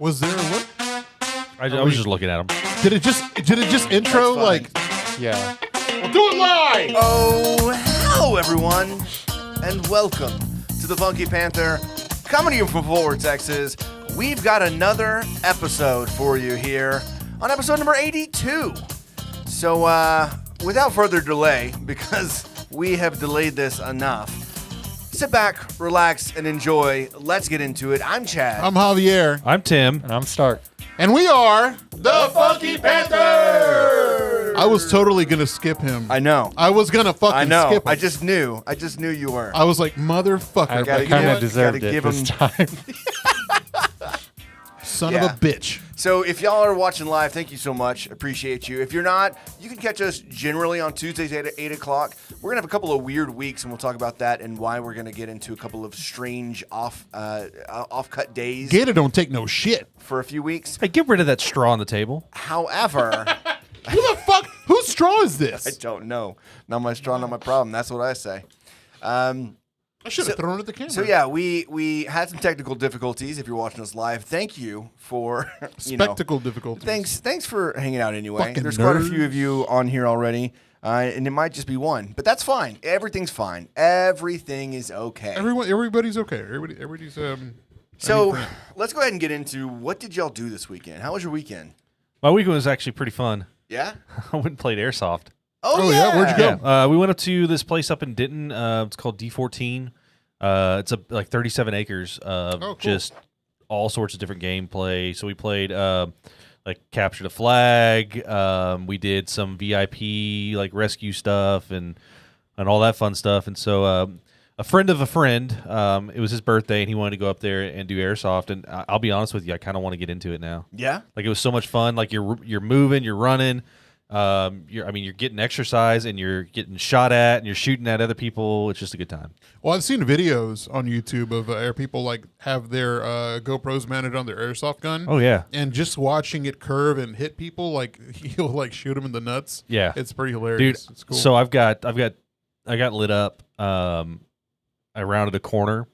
Was there what? I was just looking at him. Did it just intro like? Yeah. We'll do it live. Oh, hello everyone, and welcome to the Funky Panther, coming to you from Fort Worth, Texas. We've got another episode for you here on episode number 82. So, without further delay, because we have delayed this enough, sit back, relax, and enjoy. Let's get into it. I'm Chad. I'm Javier. I'm Tim. And I'm Stark. And we are the Funky Panther. I was totally gonna skip him. I know. I was gonna fucking skip him. I just knew you were. I was like, motherfucker, gotta kind give- of deserved gotta it give this him- time. son Yeah. of a bitch. So if y'all are watching live, thank you so much. Appreciate you. If you're not, you can catch us generally on Tuesdays at 8 o'clock. We're going to have a couple of weird weeks, and we'll talk about that and why we're going to get into a couple of strange off-cut days Gator don't take no shit. for a few weeks. Hey, get rid of that straw on the table. However, Who the fuck? Whose straw is I this? don't know. Not my straw, not my problem. That's what I say. I should have thrown it at the camera. So yeah, we had some technical difficulties. If you're watching us live, thank you for Spectacle difficulties. Thanks for hanging out anyway. Fucking There's quite a nerds. few of you on here already, and it might just be one, but that's fine. Everything's fine. Everything is okay. Everybody's okay. Everybody's So friend. let's go ahead and get into what did y'all do this weekend? How was your weekend? My weekend was actually pretty fun. Yeah. I went and played airsoft. Oh, yeah? Where'd you go? Yeah, we went up to this place up in Denton. It's called D14. It's like 37 acres of cool. just all sorts of different gameplay. So we played like capture the flag. We did some VIP like rescue stuff and all that fun stuff. And so a friend of a friend, it was his birthday, and he wanted to go up there and do airsoft. And I'll be honest with you, I kind of want to get into it now. Yeah. Like, it was so much fun. Like, you're moving, you're running. You're getting exercise, and you're getting shot at, and you're shooting at other people. It's just a good time. Well, I've seen videos on YouTube of air people like have their GoPros mounted on their airsoft gun. Oh yeah, And just watching it curve and hit people, like he'll like shoot them in the nuts. yeah, It's pretty hilarious. dude. It's cool. So I got lit up. I rounded a corner,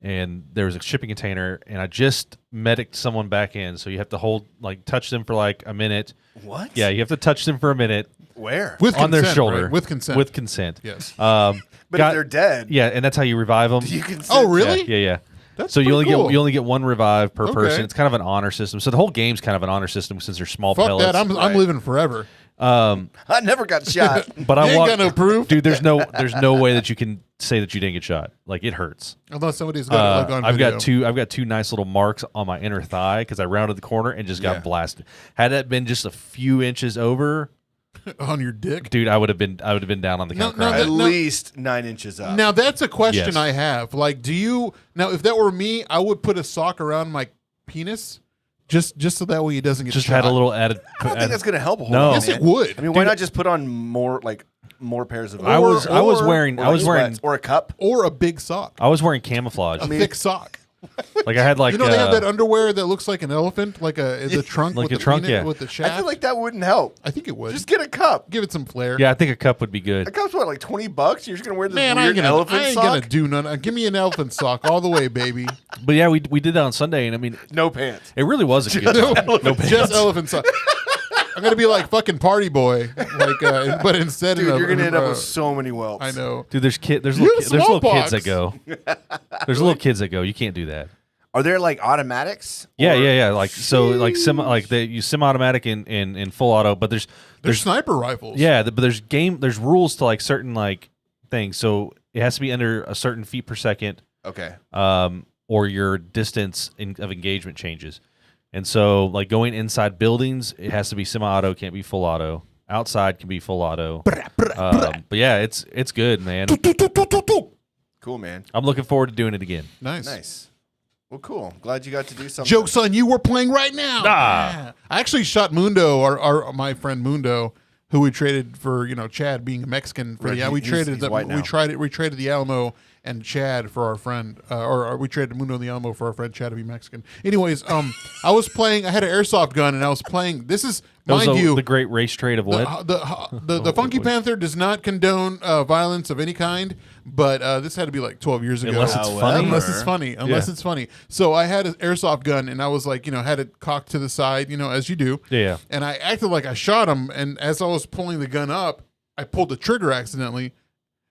and there was a shipping container, and I just medicked someone back in. So you have to touch them for like a minute. What? Yeah, you have to touch them for a minute Where? with on their consent, shoulder right? With consent. With consent. Yes. But if they're dead, Yeah, and that's how you revive them. you can. Oh, really? Yeah. That's So you only pretty cool. get one revive per Okay. person. It's kind of an honor system. So the whole game's kind of an honor system since they're small Fuck pellets. that. I'm Right. living forever. I never got shot. But You I ain't want, got no proof. dude. There's no way that you can say that you didn't get shot. Like, it hurts. Unless somebody's got it like on video. I've got two nice little marks on my inner thigh because I rounded the corner and just got Yeah. blasted. Had that been just a few inches over, on your dick. dude, I would have been down on the count. No, crying. At least 9 inches up. Now that's a question Yes. I have. Like, if that were me, I would put a sock around my penis, just so that way he doesn't get just shot. had a little added. I don't think that's going to help a whole No. lot. Yes, man. it would. I mean, why not just put on more pairs of? I was wearing sweats or a cup. or a big sock, I was wearing camouflage. a thick sock. Like, I had like You know, they have that underwear that looks like an elephant, like the trunk Like with a the trunk, peanut, yeah. with the I shaft. feel like that wouldn't help. I think it would. Just get a cup. give it some flair. Yeah, I think a cup would be good. A cup's what, like $20? You're just gonna wear this Man, I weird ain't elephant gonna sock? do none. Give me an elephant sock all the way, baby. But yeah, we did that on Sunday, and I mean, No pants. it really was a good time. Just elephant sock. I'm gonna be like fucking party boy, but instead, Dude, you're gonna end up uh, with so many whelps. I know. Dude, there's You little have kids that smallpox. go. There's little kids that go. You can't do that. Are there like automatics? Yeah. Like, so, like they use semi-automatic and full auto, but there's sniper rifles. but there's rules to like certain like things. So it has to be under a certain feet per second, Okay. or your distance of engagement changes. And so, like, going inside buildings, it has to be semi-auto, can't be full auto. Outside can be full auto. But yeah, it's good, man. Cool, man. I'm looking forward to doing it again. Nice. Well, cool. Glad you got to do something. Joke's on you. We're playing right now. Yeah. I actually shot Mundo, my friend Mundo, who we traded for, Chad being a Mexican. For Right, we he's traded white now. we traded the Alamo, and Chad for our friend, or we traded Mundo and the Alamo for our friend Chad to be Mexican. Anyways, I was playing. I had an airsoft gun, and I was playing. This is, mind you, the great race trade of what? The Funky Panther does not condone violence of any kind, but this had to be like 12 years ago. Unless it's funny. Unless it's funny. So I had an airsoft gun, and I was like, had it cocked to the side, as you do. Yeah. And I acted like I shot him, and as I was pulling the gun up, I pulled the trigger accidentally.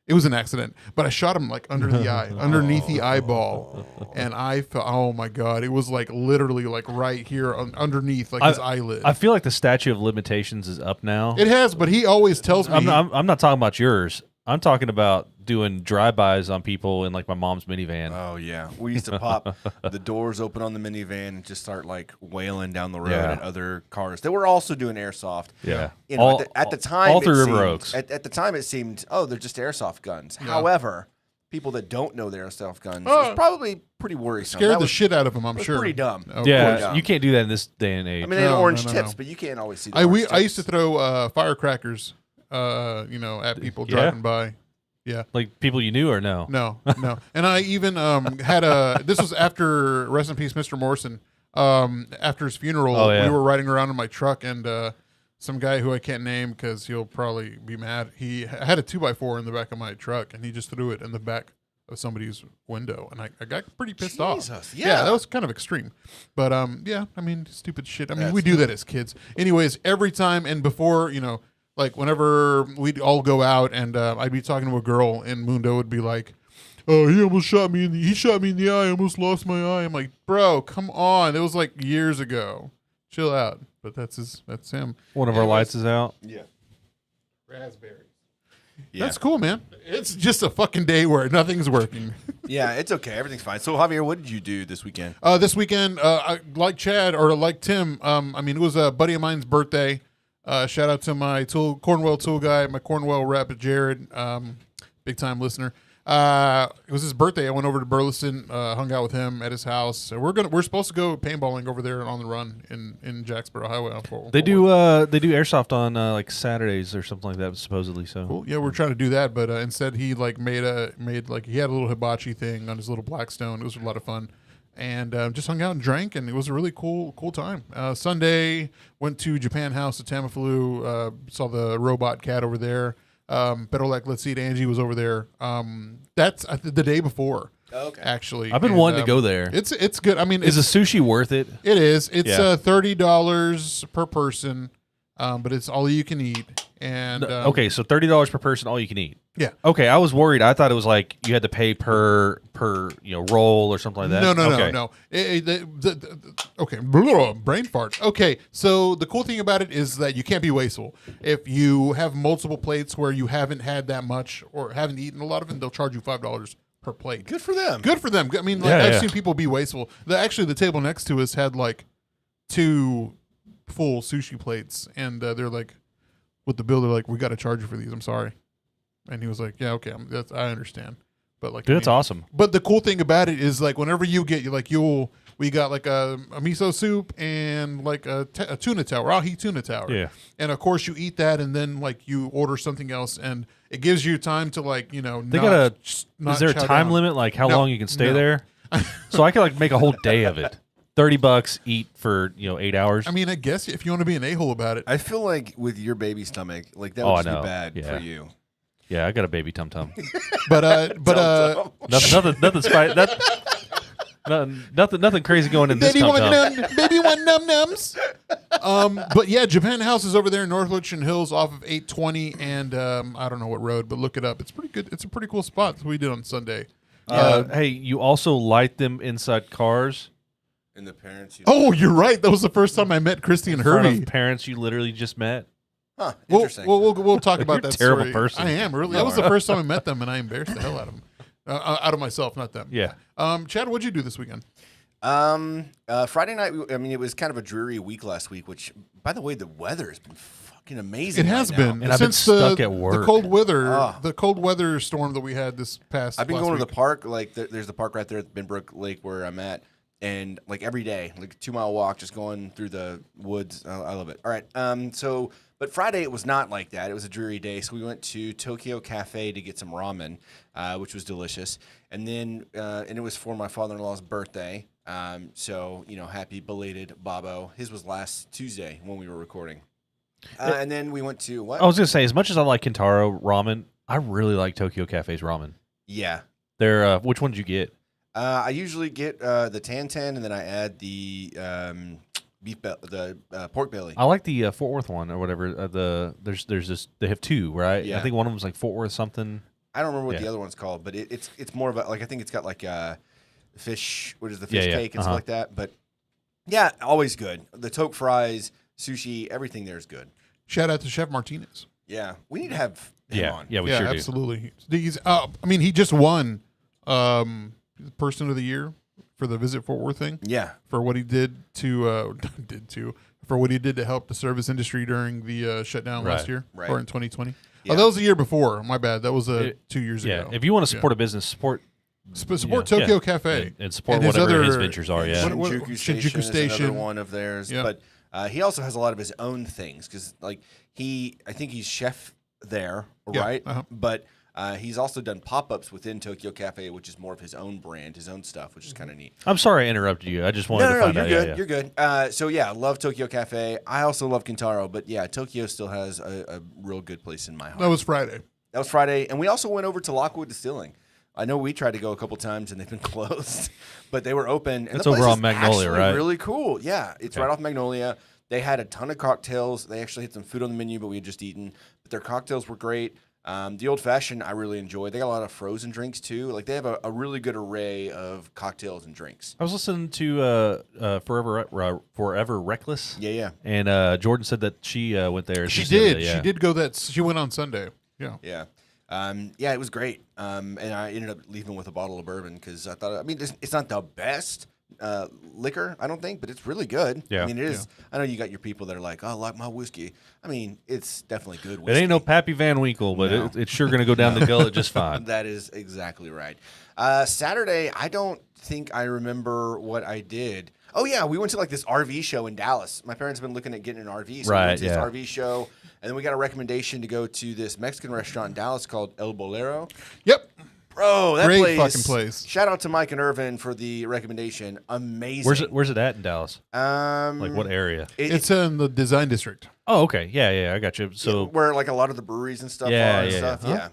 It was an accident, but I shot him like under the eye, underneath the eyeball, and I felt, oh my god, it was like literally like right here underneath like his eyelid. I feel like the statute of limitations is up now. It has, but he always tells me. I'm not talking about yours. I'm talking about doing drive-bys on people in like my mom's minivan. Oh yeah, we used to pop the doors open on the minivan and just start like wailing down the road at other cars that were also doing airsoft. Yeah, at the time, all through River Oaks. At the time, it seemed they're just airsoft guns. Yeah. However, people that don't know they're airsoft guns, it's probably pretty worrisome. Scared the shit out of them. I'm sure. Pretty dumb. Yeah, you can't do that in this day and age. I mean, they have orange tips, but you can't always see. I used to throw firecrackers, at people driving by. Yeah, like people you knew or no? No. And I even had this was after, rest in peace, Mr. Morrison. After his funeral, we were riding around in my truck, and some guy who I can't name because he'll probably be mad. He had a 2x4 in the back of my truck, and he just threw it in the back of somebody's window, and I got pretty pissed off. Yeah, that was kind of extreme. But stupid shit. We do that as kids. Anyways, every time and before, like whenever we'd all go out and I'd be talking to a girl and Mundo would be like, "Oh, he almost shot me he shot me in the eye. I almost lost my eye." I'm like, "Bro, come on. It was like years ago. Chill out." But that's him. One of our lights is out. Yeah. Raspberries. Yeah. That's cool, man. It's just a fucking day where nothing's working. Yeah, it's okay. Everything's fine. So, Javier, what did you do this weekend? This weekend, like Chad or like Tim, it was a buddy of mine's birthday. Shout out to my Cornwell tool guy, my Cornwell rep, Jared, big time listener. It was his birthday. I went over to Burleson, hung out with him at his house. So we're supposed to go paintballing over there on the run in Jacksboro Highway. They do airsoft on like Saturdays or something like that, supposedly. So cool. Yeah, we're trying to do that, but instead he like made he had a little hibachi thing on his little Blackstone. It was a lot of fun. And just hung out and drank, and it was a really cool time. Sunday, went to Japan House at Tamiflu, saw the robot cat over there. Better Let's See It, Angie was over there. That's the day before, actually. I've been wanting to go there. It's good. I mean, is the sushi worth it? It is. It's $30 per person, but it's all you can eat. And okay, so $30 per person, all you can eat. Yeah. Okay, I was worried. I thought it was like you had to pay per roll or something like that. No. Okay, brain fart. Okay, so the cool thing about it is that you can't be wasteful. If you have multiple plates where you haven't had that much or haven't eaten a lot of it, they'll charge you $5 per plate. Good for them. I mean, I've seen people be wasteful. The table next to us had like 2 full sushi plates, and they're like, with the bill, they're like, "We got to charge you for these. I'm sorry." And he was like, "Yeah, okay, I understand." But like, dude, that's awesome. But the cool thing about it is like, whenever you get, we got like a miso soup and like a tuna tower, ahi tuna tower. Yeah. And of course you eat that, and then like you order something else, and it gives you time to like, They is there a time limit, like how long you can stay there? So I could like make a whole day of it. $30, eat for 8 hours. I mean, I guess if you want to be an a-hole about it. I feel like with your baby stomach, like that would be bad for you. Yeah, I got a baby tum tum. But nothing crazy going in this tum tum. Baby want num nums. But yeah, Japan House is over there in Northwich and Hills off of 820, and I don't know what road, but look it up. It's pretty good. It's a pretty cool spot. That's what we did on Sunday. Hey, you also light them inside cars. And the parents. You're right. That was the first time I met Christy and Herbie. Parents you literally just met. Huh, interesting. We'll talk about that. Terrible story. Person. I am really. That was the first time I met them, and I embarrassed the hell out of them, out of myself, not them. Yeah. Chad, what'd you do this weekend? Friday night. It was kind of a dreary week last week. Which, by the way, the weather has been fucking amazing. It has been, and I've been stuck at work. The cold weather storm that we had this past. I've been going to the park. Like there's the park right there at Binbrook Lake where I'm at. And like every day, like a 2-mile walk, just going through the woods. I love it. All right. So But Friday, it was not like that. It was a dreary day. So we went to Tokyo Cafe to get some ramen, which was delicious. And then, and it was for my father-in-law's birthday. So, happy belated Bobo. His was last Tuesday when we were recording. And then we went to what? I was going to say, as much as I like Kintaro ramen, I really like Tokyo Cafe's ramen. Yeah. They're, which one did you get? I usually get the tan, and then I add the pork belly. I like the Fort Worth one or whatever. There's this. They have two, right? Yeah. I think one of them's like Fort Worth something. I don't remember what the other one's called, but it's more of a, like, I think it's got like fish. What is the fish cake and stuff like that? But yeah, always good. The toke fries, sushi, everything there is good. Shout out to Chef Martinez. Yeah, we need to have him on. Yeah, we sure absolutely. He's he just won Person of the Year for the Visit Fort Worth thing. Yeah, for what he did to help the service industry during the shutdown last year, or in 2020. Yeah. Oh, that was the year before. My bad. That was 2 years ago. If you want to support a business, support Tokyo Cafe and support whatever his ventures are. Yeah, Shinjuku Station is another one of theirs. Yeah. But he also has a lot of his own things because, like, I think he's chef there, right? Uh-huh. But he's also done pop-ups within Tokyo Cafe, which is more of his own brand, his own stuff, which is kind of neat. I'm sorry I interrupted you. I just wanted to find out. You're good. So yeah, love Tokyo Cafe. I also love Kintaro, but yeah, Tokyo still has a real good place in my heart. That was Friday. And we also went over to Lockwood Distilling. I know we tried to go a couple times and they've been closed, but they were open. And it's over on Magnolia, right? Really cool. Yeah, it's right off Magnolia. They had a ton of cocktails. They actually had some food on the menu, but we had just eaten. But their cocktails were great. The old fashioned I really enjoy. They got a lot of frozen drinks too. Like they have a really good array of cocktails and drinks. I was listening to Forever Reckless. Yeah. And Jordan said that she went there. She did. She did go. She went on Sunday. Yeah. Yeah. It was great. And I ended up leaving with a bottle of bourbon because I thought, it's not the best liquor, I don't think, but it's really good. Yeah. I mean, it is. Yeah. I know you got your people that are like, oh, I like my whiskey. I mean, it's definitely good whiskey. It ain't no Pappy Van Winkle, but it's sure going to go down the gullet just fine. That is exactly right. Saturday, I don't think I remember what I did. Oh, yeah, we went to like this RV show in Dallas. My parents have been looking at getting an RV, so we went to this RV show. And then we got a recommendation to go to this Mexican restaurant in Dallas called El Bolero. Yep. Bro, that great fucking place. Shout out to Mike and Irvin for the recommendation. Amazing. Where's it at in Dallas? Like what area? It's in the Design District. Oh, okay. Yeah, I got you. So where like a lot of the breweries and stuff are and stuff. Huh?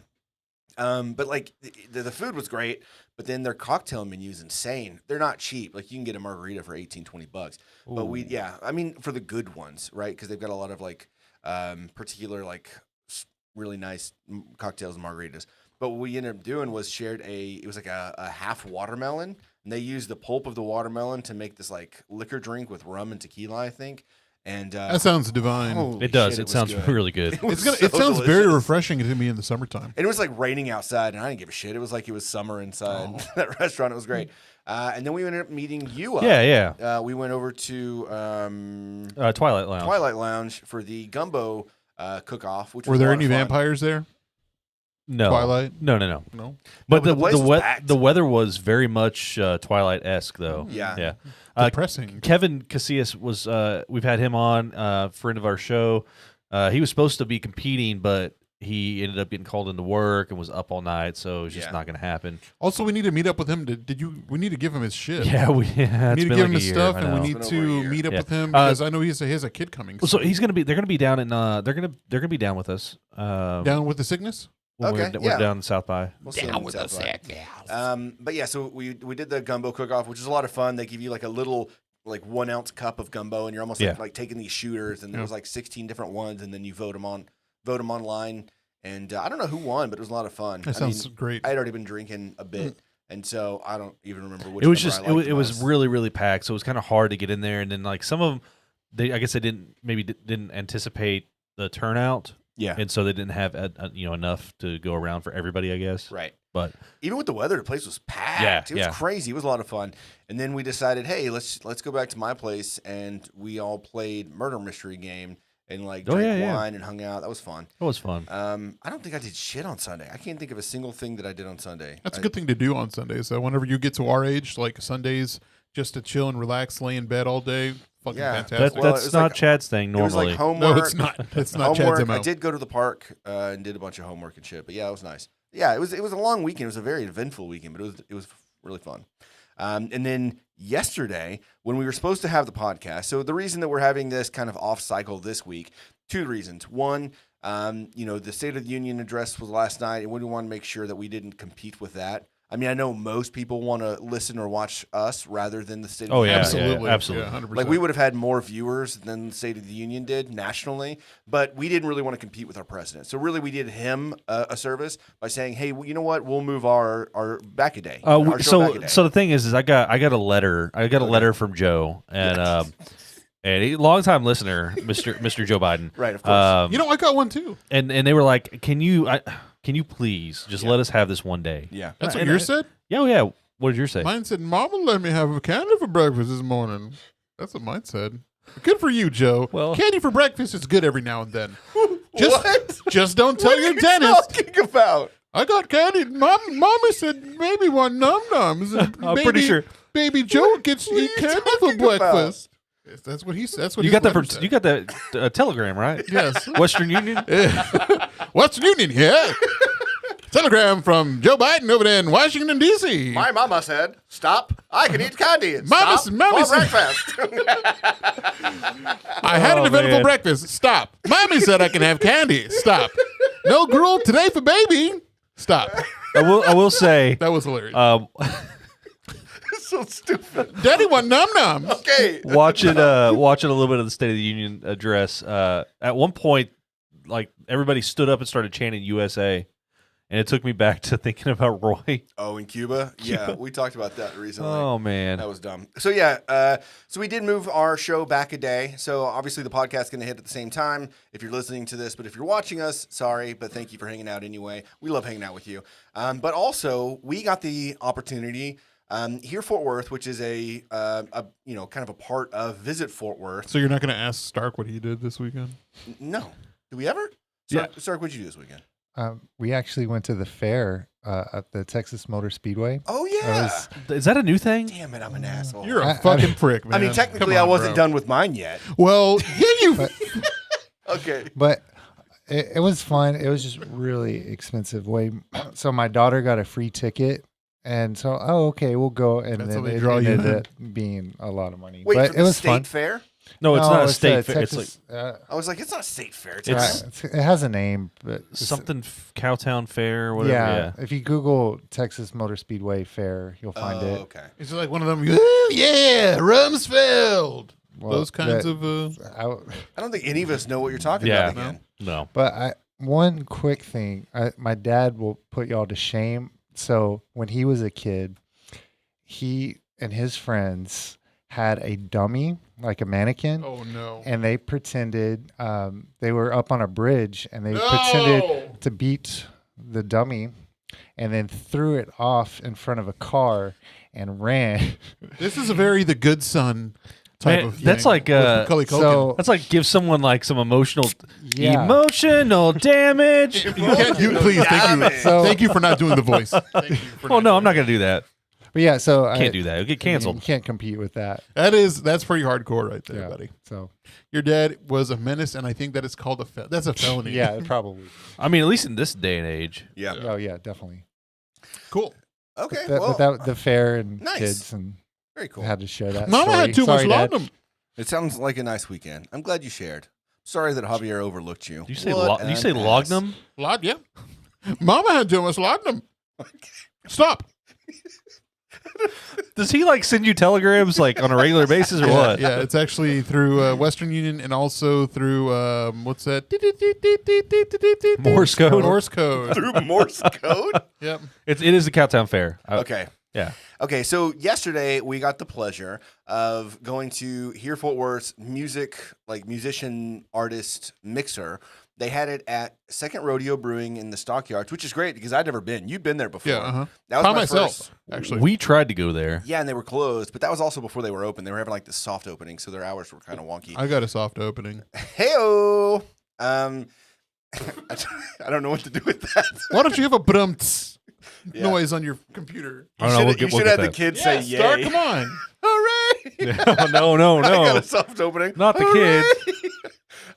Yeah. But like the food was great, but then their cocktail menu is insane. They're not cheap. Like you can get a margarita for $18-20. Ooh. But for the good ones, right? Because they've got a lot of like particular like really nice cocktails and margaritas. But what we ended up doing was it was like a half watermelon, and they used the pulp of the watermelon to make this like liquor drink with rum and tequila, I think. And that sounds divine. It does. It sounds really good. It sounds very refreshing to me in the summertime. And it was like raining outside, and I didn't give a shit. It was like it was summer inside that restaurant. It was great. And then we ended up meeting you. Yeah. We went over to Twilight Lounge. Twilight Lounge for the gumbo cook-off. Which were there any vampires there? No. Twilight? No. But the weather was very much Twilight-esque, though. Yeah. Depressing. Kevin Casillas was. We've had him on, friend of our show. He was supposed to be competing, but he ended up getting called into work and was up all night, so it was just not going to happen. Also, we need to meet up with him. We need to give him his shit. Yeah, we need to give him his stuff, and we need to meet up with him because I know he has a kid coming. So he's going to be. They're going to be down in. They're going to be down with us. Down with the sickness. We're down in South by. Down with the sickness. But yeah, so we did the gumbo cook-off, which is a lot of fun. They give you like a little 1 ounce cup of gumbo, and you're almost like taking these shooters, and there was like 16 different ones, and then you vote them online. And I don't know who won, but it was a lot of fun. That sounds great. I had already been drinking a bit, and so I don't even remember which. It was just it was really, really packed, so it was kind of hard to get in there. And then like some of them, I guess they didn't anticipate the turnout. Yeah, and so they didn't have enough to go around for everybody, I guess. Right. But even with the weather, the place was packed. It was crazy. It was a lot of fun. And then we decided, hey, let's go back to my place, and we all played murder mystery game and drank wine and hung out. That was fun. It was fun. I don't think I did shit on Sunday. I can't think of a single thing that I did on Sunday. That's a good thing to do on Sundays. So whenever you get to our age, like Sundays, just to chill and relax, lay in bed all day, fucking Yeah. fantastic. That's not Chad's thing It was normally. like homework. No, it's not. It's not homework. Chad's MO. I did go to the park and did a bunch of homework and shit. But yeah, it was nice. Yeah, it was a long weekend. It was a very eventful weekend, but it was really fun. And then yesterday, when we were supposed to have the podcast, so the reason that we're having this kind of off cycle this week, two reasons. One, the State of the Union address was last night, and we want to make sure that we didn't compete with that. I mean, I know most people want to listen or watch us rather than the State of the Union. Absolutely. Absolutely. Yeah, 100%. Like, we would have had more viewers than the State of the Union did nationally, but we didn't really want to compete with our president. So really, we did him a service by saying, hey, you know what? We'll move our back a day. Our show back a day. So the thing is I got a letter. I got a letter from Joe, and and a longtime listener, Mr. Joe Biden. Right, of course. I got one too. And they were like, Can you please just let us have this one day? Yeah. That's what yours said? Yeah. What did yours say? Mine said, Mama let me have a candy for breakfast this morning. That's what mine said. Good for you, Joe. Well, candy for breakfast is good every now and then. What? Just don't tell What your are you dentist. talking about? I got candy. Mommy said maybe one num-nums. I'm pretty sure. Baby Joe gets What are eat you candy for talking about? breakfast. Yes, that's what he said. That's what You his got that letter from said. you got that telegram, right? Yes. Western Union. Western Union here. Telegram from Joe Biden over there in Washington, D.C. My mama said, stop. I can eat candy. Mama Stop said- for breakfast. I had an eventful man. breakfast. Stop. Mommy said I can have candy. Stop. No gruel today for baby. Stop. I will say. That was hilarious. So stupid. Daddy want num-nums. Okay. watching a little bit of the State of the Union address. At one point, like everybody stood up and started chanting USA, and it took me back to thinking about Roy. Oh, in Cuba? Yeah, we talked about that recently. Oh man, That was dumb. So yeah, so we did move our show back a day. So obviously the podcast's going to hit at the same time if you're listening to this. But if you're watching us, sorry, but thank you for hanging out anyway. We love hanging out with you. But also we got the opportunity here, Fort Worth, which is a kind of a part of Visit Fort Worth. So you're not going to ask Stark what he did this weekend? No, did we ever? Yeah. Stark, what'd you do this weekend? We actually went to the fair at the Texas Motor Speedway. Oh yeah. is that a new thing? Damn it, I'm an asshole. You're a fucking prick, man. I mean, technically, Come on, I wasn't bro. done with mine yet. Well, yeah, you. Okay. But it was fun. It was just really expensive. So my daughter got a free ticket. And so, okay, we'll go. And That's how then they it draw you ended in. up being a lot of money. Wait, but for it the was state fun. fair? No, it's not a it's state the fair. It's Texas, I was like, it's not a state fair. It's, It's- it has a name, but it's- something Cowtown Fair or whatever. Yeah, if you Google Texas Motor Speedway Fair, you'll find it. Okay. It's like one of them. "Ooh, yeah, Rumsfeld. Well, Those kinds of. I don't think any of us know what you're talking Yeah. about again. No. But one quick thing, my dad will put y'all to shame. So when he was a kid, he and his friends had a dummy, like a mannequin, Oh no. and they pretended they were up on a bridge, and they No! pretended to beat the dummy, and then threw it off in front of a car and ran. This is a very The Good Son type Man, of thing. that's like, with Macaulay Culkin. so That's like give someone like some emotional Yeah. damage. You can't do. Please, thank you. So- Thank you for not doing the voice. Thank you for Oh not no, doing I'm not gonna do that. But yeah, so Can't do that. It'll get You canceled. can't compete with that. That's pretty hardcore right there, Yeah. buddy. So Your dad was a menace, and I think that is called that's a felony. yeah, probably. I mean, at least in this day and age. Yeah. Oh yeah, definitely. Cool. Okay. But Well, without the fair and Nice. kids, and very cool. had to share that. Mama story. had too Sorry, much Dad. laudanum. It sounds like a nice weekend. I'm glad you shared. Sorry that Javier overlooked you. Do you say What do you say an ass. Lognum? Yeah. Mama had too much laudanum. Stop. Does he like send you telegrams like on a regular basis or what? Yeah, it's actually through Western Union and also through what's that? Morse code. Morse code. Through Morse code? Yep. It is the Cowtown Fair. Okay. Yeah. Okay, so yesterday we got the pleasure of going to Here Fort Worth's musician artist mixer. They had it at Second Rodeo Brewing in the Stockyards, which is great because I'd never been. You'd been there before. Yeah. Uh-huh. That was By my myself, first. actually. We tried to go there. Yeah, and they were closed, but that was also before they were open. They were having like this soft opening, so their hours were kind of wonky. I got a soft opening. Heyo. I don't know what to do with that. Why don't you have a brum Yeah. noise on your computer? I don't know, You should we'll have get the that. kids say Stark, yay. come on. Hooray! No. I got a soft opening. Not the kids.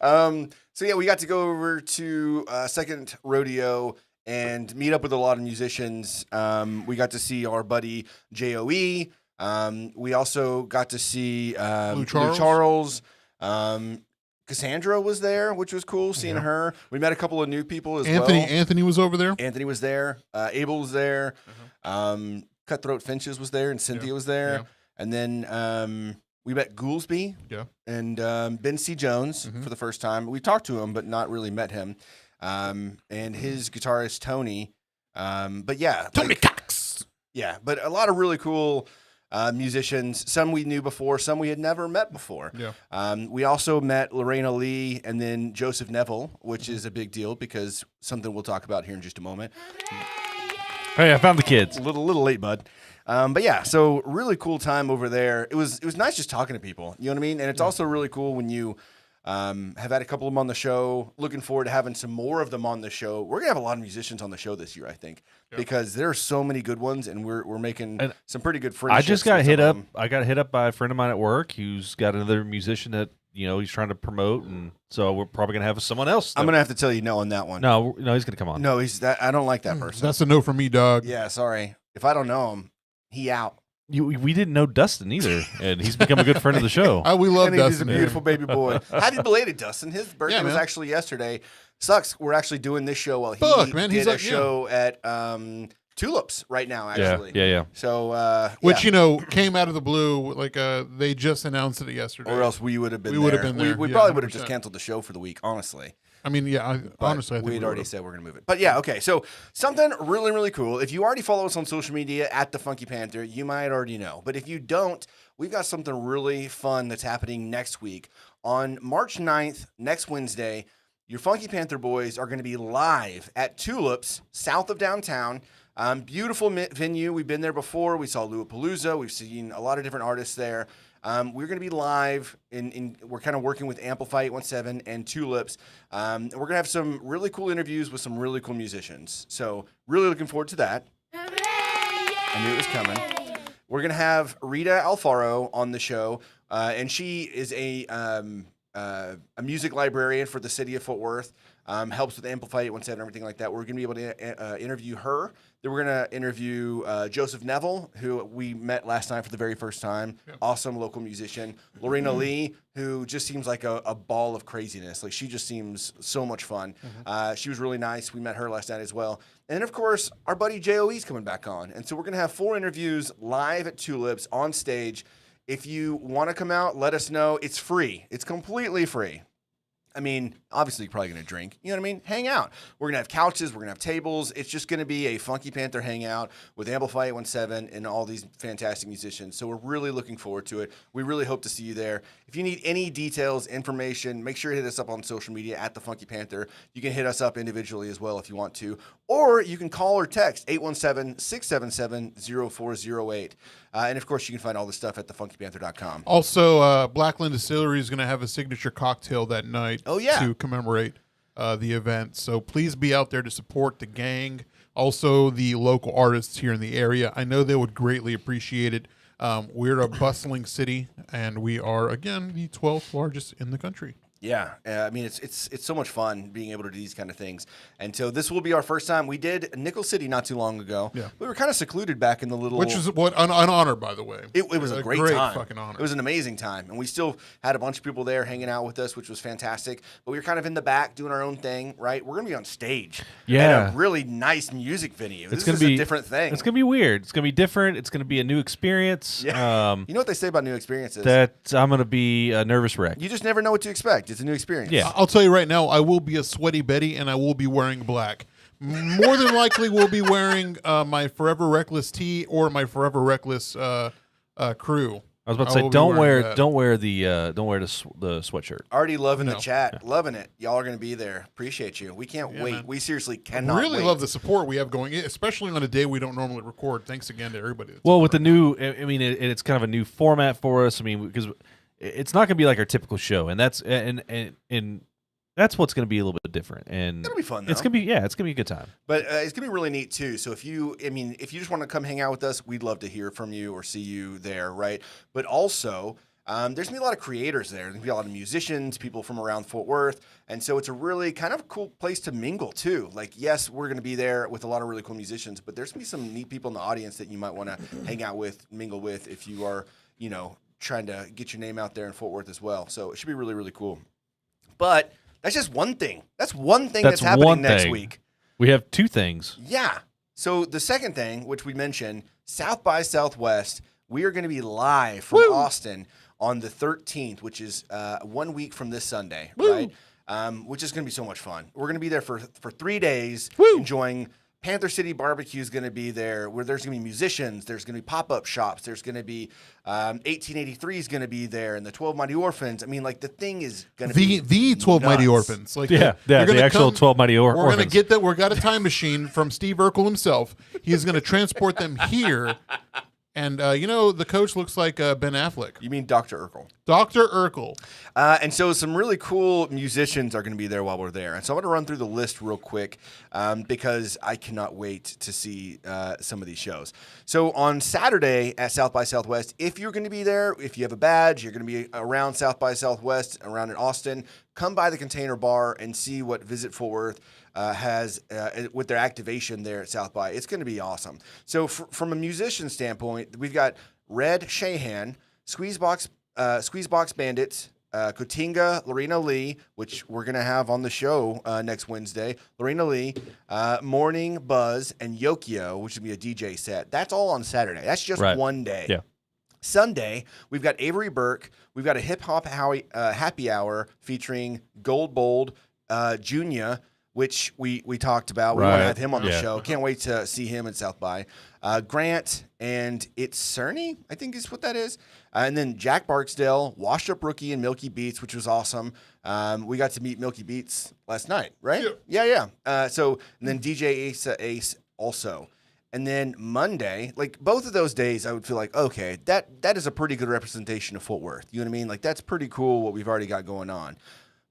So yeah, we got to go over to Second Rodeo and meet up with a lot of musicians. We got to see our buddy JOE. We also got to see Lou Charles. Cassandra was there, which was cool seeing her. We met a couple of new people as well. Anthony was over there. Anthony was there. Abel was there. Cutthroat Finches was there, and Cynthia was there. Yeah. And then we met Goolsby and Ben C. Jones for the first time. We talked to him, but not really met him. And his guitarist, Tony. But yeah. Tony Cox. Yeah, but a lot of really cool musicians. Some we knew before, some we had never met before. Yeah. We also met Lorena Lee and then Joseph Neville, which is a big deal because something we'll talk about here in just a moment. Hey, I found the kids. A little late, bud. But yeah, so really cool time over there. It was nice just talking to people. You know what I mean? And it's also really cool when you have had a couple of them on the show. Looking forward to having some more of them on the show. We're gonna have a lot of musicians on the show this year, I think, because there are so many good ones, and we're making some pretty good friendships. I just got hit up. I got hit up by a friend of mine at work who's got another musician that he's trying to promote, and so we're probably gonna have someone else. I'm gonna have to tell you no on that one. No, he's gonna come on. No, I don't like that person. That's a no for me, dog. Yeah, sorry. If I don't know him, he out. We didn't know Dustin either, and he's become a good friend of the show. We love Dustin. He's a beautiful baby boy. Happy belated, Dustin. His birthday was actually yesterday. Sucks. We're actually doing this show while he did a show at Tulips right now, actually. Yeah. So, which came out of the blue. Like they just announced it yesterday, or else we would have been. We would have been there. We probably would have just canceled the show for the week, honestly. I mean, honestly, I think we'd already said we're going to move it. But yeah, okay. So something really, really cool. If you already follow us on social media at the Funky Panther, you might already know. But if you don't, we've got something really fun that's happening next week. On March 9th, next Wednesday, your Funky Panther boys are going to be live at Tulips, south of downtown. Beautiful venue. We've been there before. We saw Lollapalooza. We've seen a lot of different artists there. We're going to be live, we're kind of working with Amplify 817 and Tulips. We're going to have some really cool interviews with some really cool musicians. So really looking forward to that. I knew it was coming. We're going to have Rita Alfaro on the show, and she is a music librarian for the city of Fort Worth. Helps with Amplify 817 and everything like that. We're going to be able to interview her. Then we're going to interview Joseph Neville, who we met last time for the very first time. Yep. Awesome local musician. Lorena Lee, who just seems like a ball of craziness. Like, she just seems so much fun. She was really nice. We met her last night as well. And then, of course, our buddy JOE's coming back on. And so we're going to have 4 interviews live at Tulips on stage. If you want to come out, let us know. It's free. It's completely free. I mean, obviously, you're probably going to drink. You know what I mean? Hang out. We're going to have couches. We're going to have tables. It's just going to be a Funky Panther hangout with Amplify 817 and all these fantastic musicians. So we're really looking forward to it. We really hope to see you there. If you need any details, information, make sure to hit us up on social media at The Funky Panther. You can hit us up individually as well if you want to. Or you can call or text 817-677-0408. And, of course, you can find all this stuff at thefunkypanther.com. Also, Blackland Distillery is going to have a signature cocktail that night to commemorate the event. So please be out there to support the gang. Also, the local artists here in the area. I know they would greatly appreciate it. We're a bustling city, and we are, again, the 12th largest in the country. Yeah, I mean, it's so much fun being able to do these kind of things. And so this will be our first time. We did Nickel City not too long ago. Yeah. We were kind of secluded back in the little... Which is an honor, by the way. It was a great time. Fucking honor. It was an amazing time. And we still had a bunch of people there hanging out with us, which was fantastic. But we were kind of in the back doing our own thing, right? We're going to be on stage at a really nice music venue. This is a different thing. It's going to be weird. It's going to be different. It's going to be a new experience. Yeah. You know what they say about new experiences? That I'm going to be a nervous wreck. You just never know what to expect. It's a new experience. Yeah. I'll tell you right now, I will be a sweaty Betty, and I will be wearing black. More than likely, we'll be wearing my Forever Reckless tee or my Forever Reckless crew. I was about to say, don't wear the sweatshirt. Already loving the chat, loving it. Y'all are going to be there. Appreciate you. We can't wait. Man. We seriously cannot. Really love the support we have going, especially on a day we don't normally record. Thanks again to everybody. Well, with the new, I mean, it's kind of a new format for us. I mean, because it's not going to be like our typical show, and that's and that's what's going to be a little bit different, and It'll be fun, though. It's going to be it's going to be a good time. But it's going to be really neat, too. So if you just want to come hang out with us, we'd love to hear from you or see you there, right? But also, there's going to be a lot of creators there. There's going to be a lot of musicians, people from around Fort Worth. And so it's a really kind of cool place to mingle, too. Like, yes, we're going to be there with a lot of really cool musicians, but there's going to be some neat people in the audience that you might want to hang out with, mingle with if you are, trying to get your name out there in Fort Worth as well. So it should be really, really cool. But that's just one thing. That's one thing that's happening next week. We have two things. Yeah. So the second thing, which we mentioned, South by Southwest, we are going to be live from Austin on the 13th, which is 1 week from this Sunday, right? Which is going to be so much fun. We're going to be there for 3 days, enjoying. Panther City Barbecue is going to be there, where there's going to be musicians, there's going to be pop-up shops, there's going to be 1883 is going to be there, and the 12 Mighty Orphans. I mean, like, the thing is going to be the 12 nuts. Mighty Orphans. Like, the actual 12 Mighty Orphans. We're going to get that. We've got a time machine from Steve Urkel himself. He's going to transport them here. And, the coach looks like Ben Affleck. You mean Dr. Urkel. Dr. Urkel. And so some really cool musicians are going to be there while we're there. And so I want to run through the list real quick because I cannot wait to see some of these shows. So on Saturday at South by Southwest, if you're going to be there, if you have a badge, you're going to be around South by Southwest, around in Austin, come by the Container Bar and see what Visit Fort Worth has with their activation there at South by. It's going to be awesome. So from a musician standpoint, we've got Red Shahan, Squeezebox Bandits, Cotinga, Lorena Lee, which we're going to have on the show next Wednesday, Lorena Lee, Morning Buzz, and Yokio, which will be a DJ set. That's all on Saturday. That's just one day. Yeah. Sunday, we've got Avery Burke. We've got a hip-hop happy hour featuring Gold Bold, Junior, which we talked about. We want to have him on the show. Can't wait to see him at South by. Grant and It's Cerny, I think is what that is. And then Jack Barksdale, Washed Up Rookie, and Milky Beats, which was awesome. We got to meet Milky Beats last night, right? Yeah. And then DJ Ace also. And then Monday, like both of those days, I would feel like, okay, that is a pretty good representation of Fort Worth. You know what I mean? Like, that's pretty cool what we've already got going on.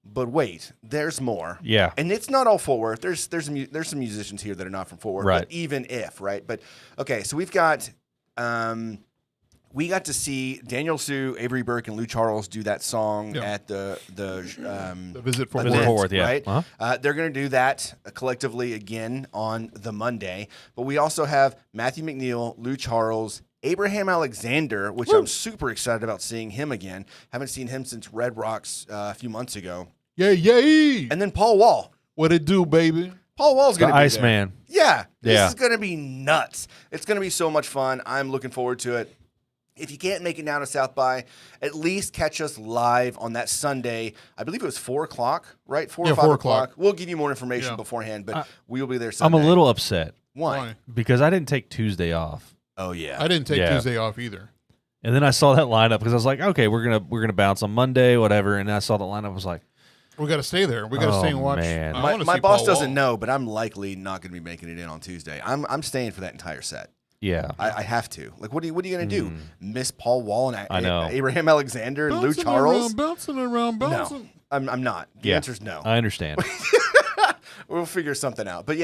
But wait, there's more. Yeah. And it's not all Fort Worth. There's some musicians here that are not from Fort Worth. Right. But even if, right? But, okay, so we've got we got to see Daniel Sue, Avery Burke, and Lou Charles do that song at the Visit Fort Worth, right? Uh-huh. They're going to do that collectively again on the Monday. But we also have Matthew McNeil, Lou Charles, Abraham Alexander, which I'm super excited about seeing him again. Haven't seen him since Red Rocks a few months ago. Yay! And then Paul Wall. What it do, baby? Paul Wall's going to be Iceman. Yeah. This is going to be nuts. It's going to be so much fun. I'm looking forward to it. If you can't make it down to South by, at least catch us live on that Sunday. I believe it was 4 o'clock, right? 4 or 5 o'clock. We'll give you more information beforehand, but we will be there Sunday. I'm a little upset. Why? Because I didn't take Tuesday off. Oh, yeah. I didn't take Tuesday off either. And then I saw that lineup because I was like, okay, we're gonna bounce on Monday, whatever. And I saw the lineup, I was like, we got to stay there. We got to stay and watch. Man. My boss doesn't know, but I'm likely not going to be making it in on Tuesday. I'm staying for that entire set. Yeah, I have to. Like, what are you going to do? Miss Paul Wall and Abraham Alexander and Lou Charles? Bouncing around. No, I'm not. The answer's no. I understand. We'll figure something out. But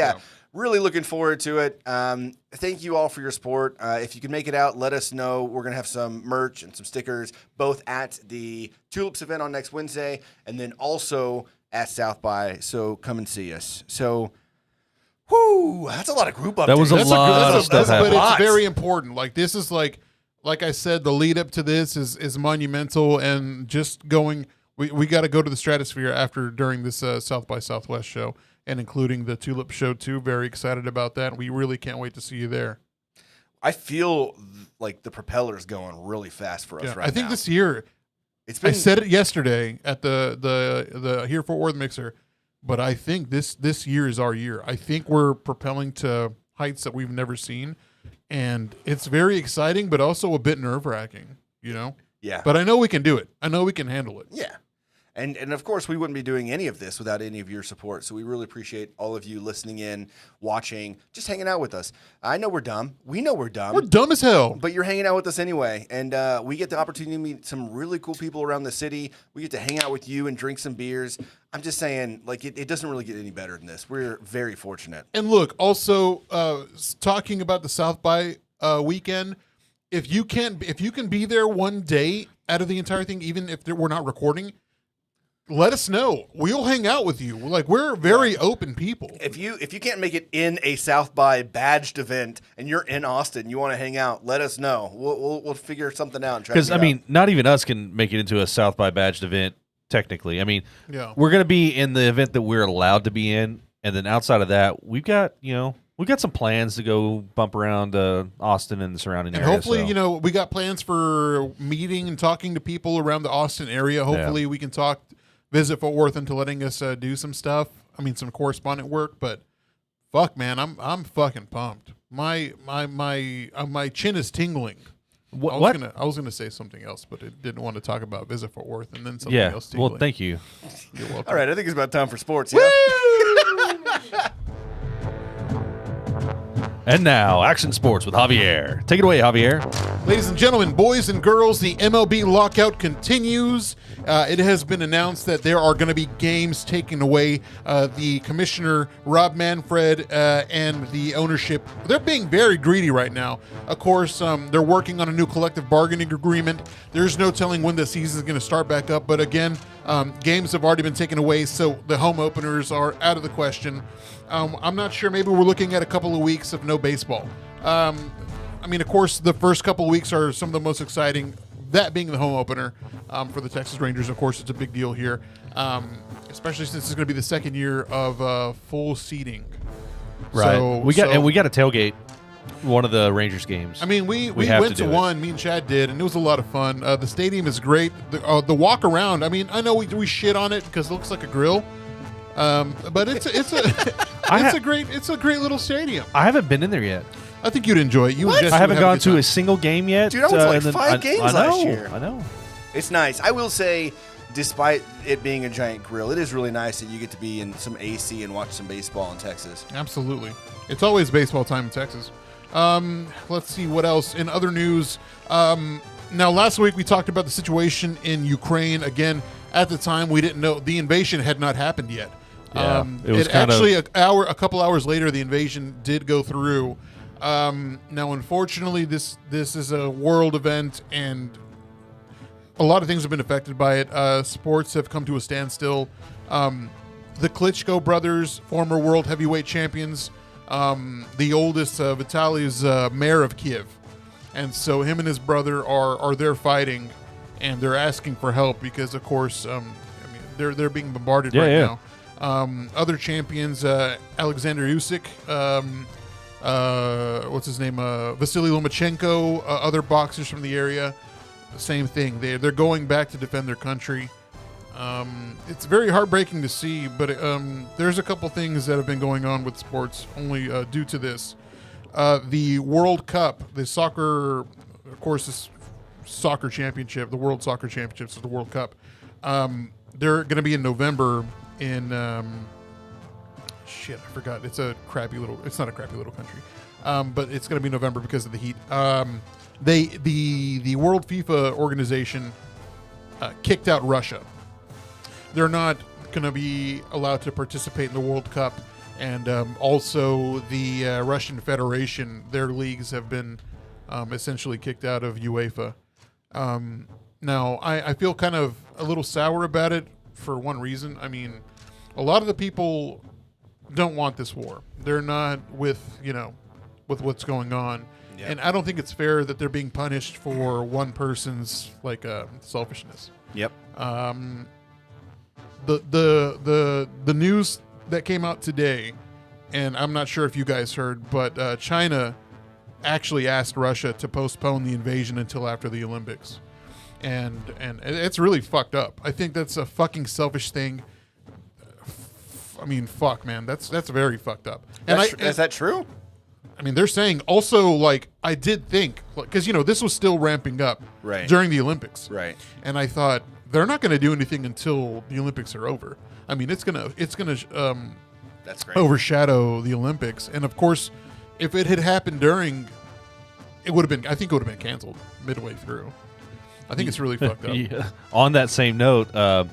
really looking forward to it. Thank you all for your support. If you can make it out, let us know. We're going to have some merch and some stickers, both at the Tulips event on next Wednesday and then also at South by. So come and see us. So, that's a lot of group updates. That was a lot of stuff. But it's very important. Like, this is like I said, the lead up to this is monumental, and just going. We got to go to the stratosphere during this South by Southwest show, and including the Tulip show too. Very excited about that. We really can't wait to see you there. I feel like the propeller's going really fast for us right now. I think this year, I said it yesterday at the Here Fort Worth Mixer, but I think this year is our year. I think we're propelling to heights that we've never seen, and it's very exciting, but also a bit nerve-wracking, you know? Yeah. But I know we can do it. I know we can handle it. Yeah. And of course, we wouldn't be doing any of this without any of your support. So we really appreciate all of you listening in, watching, just hanging out with us. I know we're dumb. We know we're dumb. We're dumb as hell. But you're hanging out with us anyway. And we get the opportunity to meet some really cool people around the city. We get to hang out with you and drink some beers. I'm just saying, like, it doesn't really get any better than this. We're very fortunate. And look, also talking about the South by weekend, if you can be there one day out of the entire thing, even if we're not recording, let us know. We'll hang out with you. Like, we're very open people. If you can't make it in a South by badged event and you're in Austin, you want to hang out, let us know. We'll figure something out. Because I mean, not even us can make it into a South by badged event. Technically, I mean, we're going to be in the event that we're allowed to be in, and then outside of that, we've got some plans to go bump around Austin and the surrounding area. And hopefully, we got plans for meeting and talking to people around the Austin area. Hopefully, we can visit Fort Worth into letting us do some stuff. I mean, some correspondent work. But fuck, man, I'm fucking pumped. My chin is tingling. What? I was gonna say something else, but it didn't want to talk about Visit Fort Worth and then something else. Tingling. Well, thank you. You're welcome. All right, I think it's about time for sports. Yeah. And now, Action Sports with Javier. Take it away, Javier. Ladies and gentlemen, boys and girls, the MLB Lockout continues. It has been announced that there are going to be games taken away. The commissioner, Rob Manfred, and the ownership, they're being very greedy right now. Of course, they're working on a new collective bargaining agreement. There's no telling when the season is going to start back up. But again, games have already been taken away, so the home openers are out of the question. I'm not sure. Maybe we're looking at a couple of weeks of no baseball. I mean, of course, the first couple of weeks are some of the most exciting, that being the home opener for the Texas Rangers. Of course, it's a big deal here, especially since it's going to be the second year of full seating. Right. So, we got a tailgate one of the Rangers games. I mean, we went to one. Me and Chad did, and it was a lot of fun. The stadium is great. The walk around. I mean, I know we shit on it because it looks like a grill. But it's a great little stadium. I haven't been in there yet. I think you'd enjoy it. I haven't gone to a single game yet. Dude, I went to like 5 games last year. I know. It's nice. I will say, despite it being a giant grill, it is really nice that you get to be in some AC and watch some baseball in Texas. Absolutely. It's always baseball time in Texas. Let's see what else. In other news, now last week we talked about the situation in Ukraine. Again, at the time we didn't know the invasion had not happened yet. Yeah, it was a couple hours later, the invasion did go through. Now, unfortunately, this is a world event, and a lot of things have been affected by it. Sports have come to a standstill. The Klitschko Brothers, former world heavyweight champions, the oldest, Vitaly's mayor of Kiev, and so him and his brother are there fighting, and they're asking for help because, of course, I mean, they're being bombarded now. Other champions, Alexander Usyk, what's his name? Vasily Lomachenko, other boxers from the area, same thing. They're going back to defend their country. It's very heartbreaking to see, but there's a couple things that have been going on with sports only due to this. The World Cup, the soccer, of course, this soccer championship, the World Soccer Championships is the World Cup. They're going to be in November in I forgot. It's not a crappy little country, but it's going to be November because of the heat. The World FIFA organization kicked out Russia. They're not going to be allowed to participate in the World Cup, and also the Russian Federation, their leagues have been essentially kicked out of UEFA. Now, I feel kind of a little sour about it for one reason. I mean, a lot of the people don't want this war. They're not with what's going on. Yep. And I don't think it's fair that they're being punished for one person's selfishness. Yep. The news that came out today, and I'm not sure if you guys heard, but China actually asked Russia to postpone the invasion until after the Olympics. And it's really fucked up. I think that's a fucking selfish thing. I mean, fuck, man. That's very fucked up. Is that true? I mean, they're saying also, like, I did think, because, this was still ramping up during the Olympics. Right. And I thought, they're not going to do anything until the Olympics are over. I mean, it's gonna that's great. overshadow the Olympics. And, of course, if it had happened during, I think it would have been canceled midway through. I think it's really fucked up. Yeah. On that same note, the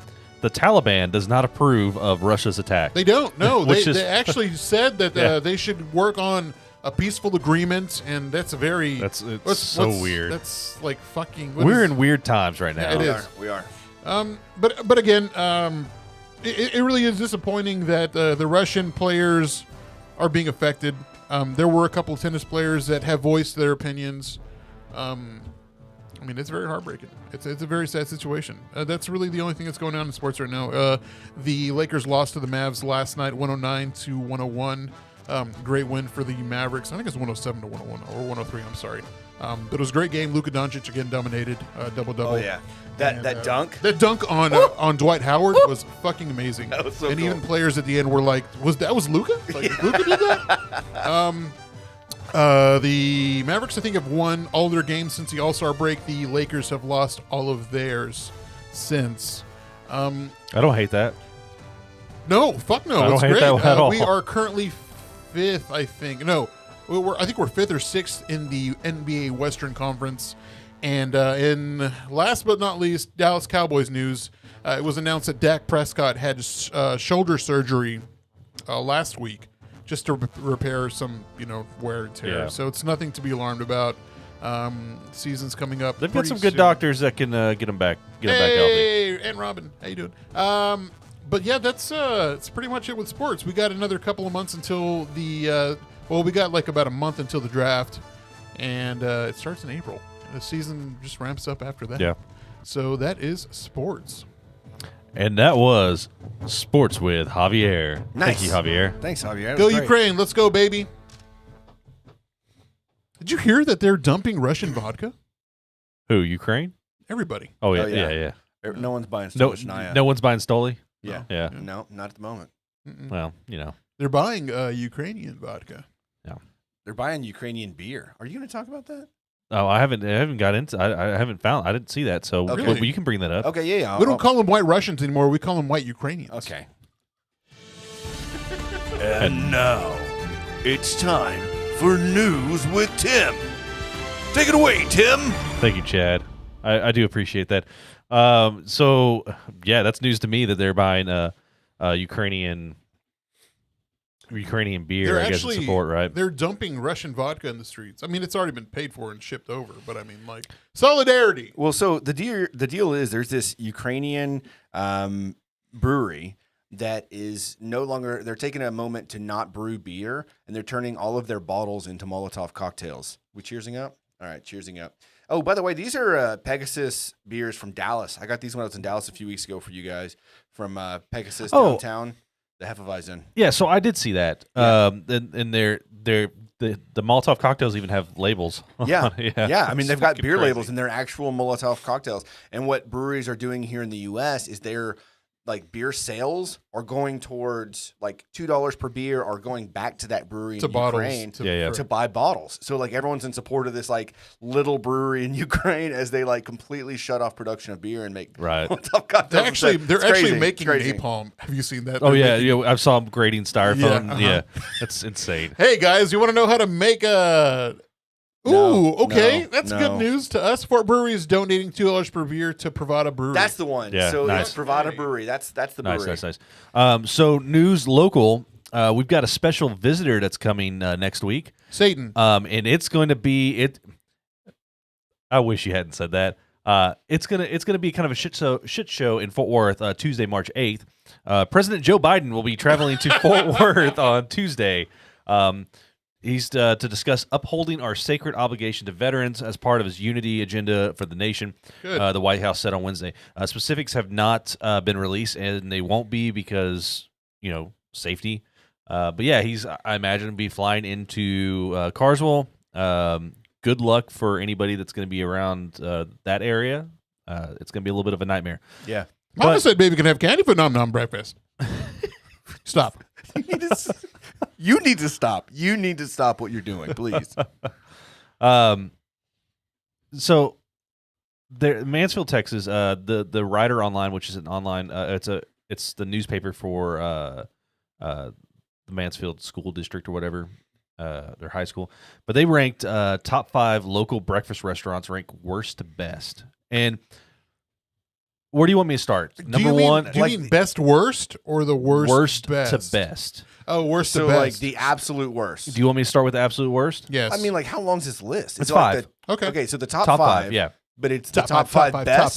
Taliban does not approve of Russia's attack. They don't. No, they actually said that they should work on a peaceful agreement, and that's so weird. That's like fucking. We're in weird times right now. Yeah, it is. We are. But again, it really is disappointing that the Russian players are being affected. There were a couple of tennis players that have voiced their opinions. I mean, it's very heartbreaking. It's a very sad situation. That's really the only thing that's going on in sports right now. The Lakers lost to the Mavs last night, 109-101. Great win for the Mavericks. I think it's 107-101 or 103. I'm sorry. But it was a great game. Luka Doncic again dominated, double-double. Oh yeah, that dunk. That dunk on Dwight Howard was fucking amazing. That was so and cool. Even players at the end were like, "Was Luka? Like Luka did that?" The Mavericks, I think, have won all their games since the All-Star break. The Lakers have lost all of theirs since. I don't hate that. No, fuck no. I don't It's hate great. that at all. We are currently fifth, I think. No, I think we're fifth or sixth in the NBA Western Conference. And in last but not least, Dallas Cowboys news, it was announced that Dak Prescott had shoulder surgery last week just to repair some, wear and tear. Yeah. So it's nothing to be alarmed about. Season's coming up. They've got some good soon. doctors that can get them back healthy. Hey, Aunt Robin, how you doing? But yeah, that's pretty much it with sports. We got another couple of months until the we got like about a month until the draft, and it starts in April. The season just ramps up after that. Yeah. So that is sports. And that was Sports with Javier. Nice. Thank you, Javier. Thanks, Javier. Go Ukraine. Let's go, baby. Did you hear that they're dumping Russian vodka? Who, Ukraine? Everybody. Oh, yeah, Oh, yeah. yeah. No one's buying Stolichnaya. No one's buying Stoli? Yeah. Yeah. No, not at the moment. Well, They're buying Ukrainian vodka. They're buying Ukrainian beer. Are you going to talk about that? Oh, I haven't got into. I haven't found. I didn't see that. So Okay. well, you can bring that up. Okay, yeah. We don't call them white Russians anymore. We call them white Ukrainians. Okay. And now, it's time for News with Tim. Take it away, Tim. Thank you, Chad. I do appreciate that. So yeah, that's news to me that they're buying Ukrainian beer. They're I guess in support, right? They're dumping Russian vodka in the streets. I mean, it's already been paid for and shipped over, but I mean, like, solidarity. Well, so the deal is there's this Ukrainian brewery that is no longer. They're taking a moment to not brew beer, and they're turning all of their bottles into Molotov cocktails. We cheersing up? All right, cheersing up. Oh, by the way, these are Pegasus beers from Dallas. I got these when I was in Dallas a few weeks ago for you guys from Pegasus downtown. The Hefeweizen. Yeah, so I did see that. Yeah. And the Molotov cocktails even have labels. Yeah. yeah. I mean, It's they've got fucking beer crazy. labels and they're actual Molotov cocktails. And what breweries are doing here in the U.S. is they're like beer sales are going towards like $2 per beer are going back to that brewery To in bottles. Ukraine Yeah. to buy bottles. So like everyone's in support of this like little brewery in Ukraine as they like completely shut off production of beer and make Right. Molotov cocktails. They're actually making It's crazy. napalm. Have you seen that? Oh They're yeah, making- I saw them grading styrofoam. Yeah, Yeah, that's insane. Hey guys, you want to know how to make a? Ooh, No, okay, no, that's no. good news to us. Fort Brewery is donating $2 per beer to Pravada Brewery. That's the one. Yeah, So nice. it's Pravada Brewery. That's the brewery. Nice. So news local. We've got a special visitor that's coming next week. Satan. And it's going to be it. I wish you hadn't said that. It's gonna be kind of a shit show in Fort Worth Tuesday, March 8th. President Joe Biden will be traveling to Fort Worth on Tuesday. He's to discuss upholding our sacred obligation to veterans as part of his unity agenda for the nation. Good. The White House said on Wednesday. Specifics have not been released, and they won't be because safety. But yeah, I imagine be flying into Carswell. Good luck for anybody that's going to be around that area. It's going to be a little bit of a nightmare. Yeah. Mama said baby can have candy for nom nom breakfast. Stop. You need to stop. You need to stop what you're doing, please. So there, Mansfield, Texas, the Rider Online, which is an online, it's the newspaper for the Mansfield School District or whatever, their high school. But they ranked top 5 local breakfast restaurants, ranked worst to best. And where do you want me to start? Number one, do you mean best worst or the worst best? To best? Oh, worst so to best. Like the absolute worst. Do you want me to start with the absolute worst? Yes. I mean, like, how long's this list? It's like 5. Okay, so the top 5, yeah. But it's the top 5 best.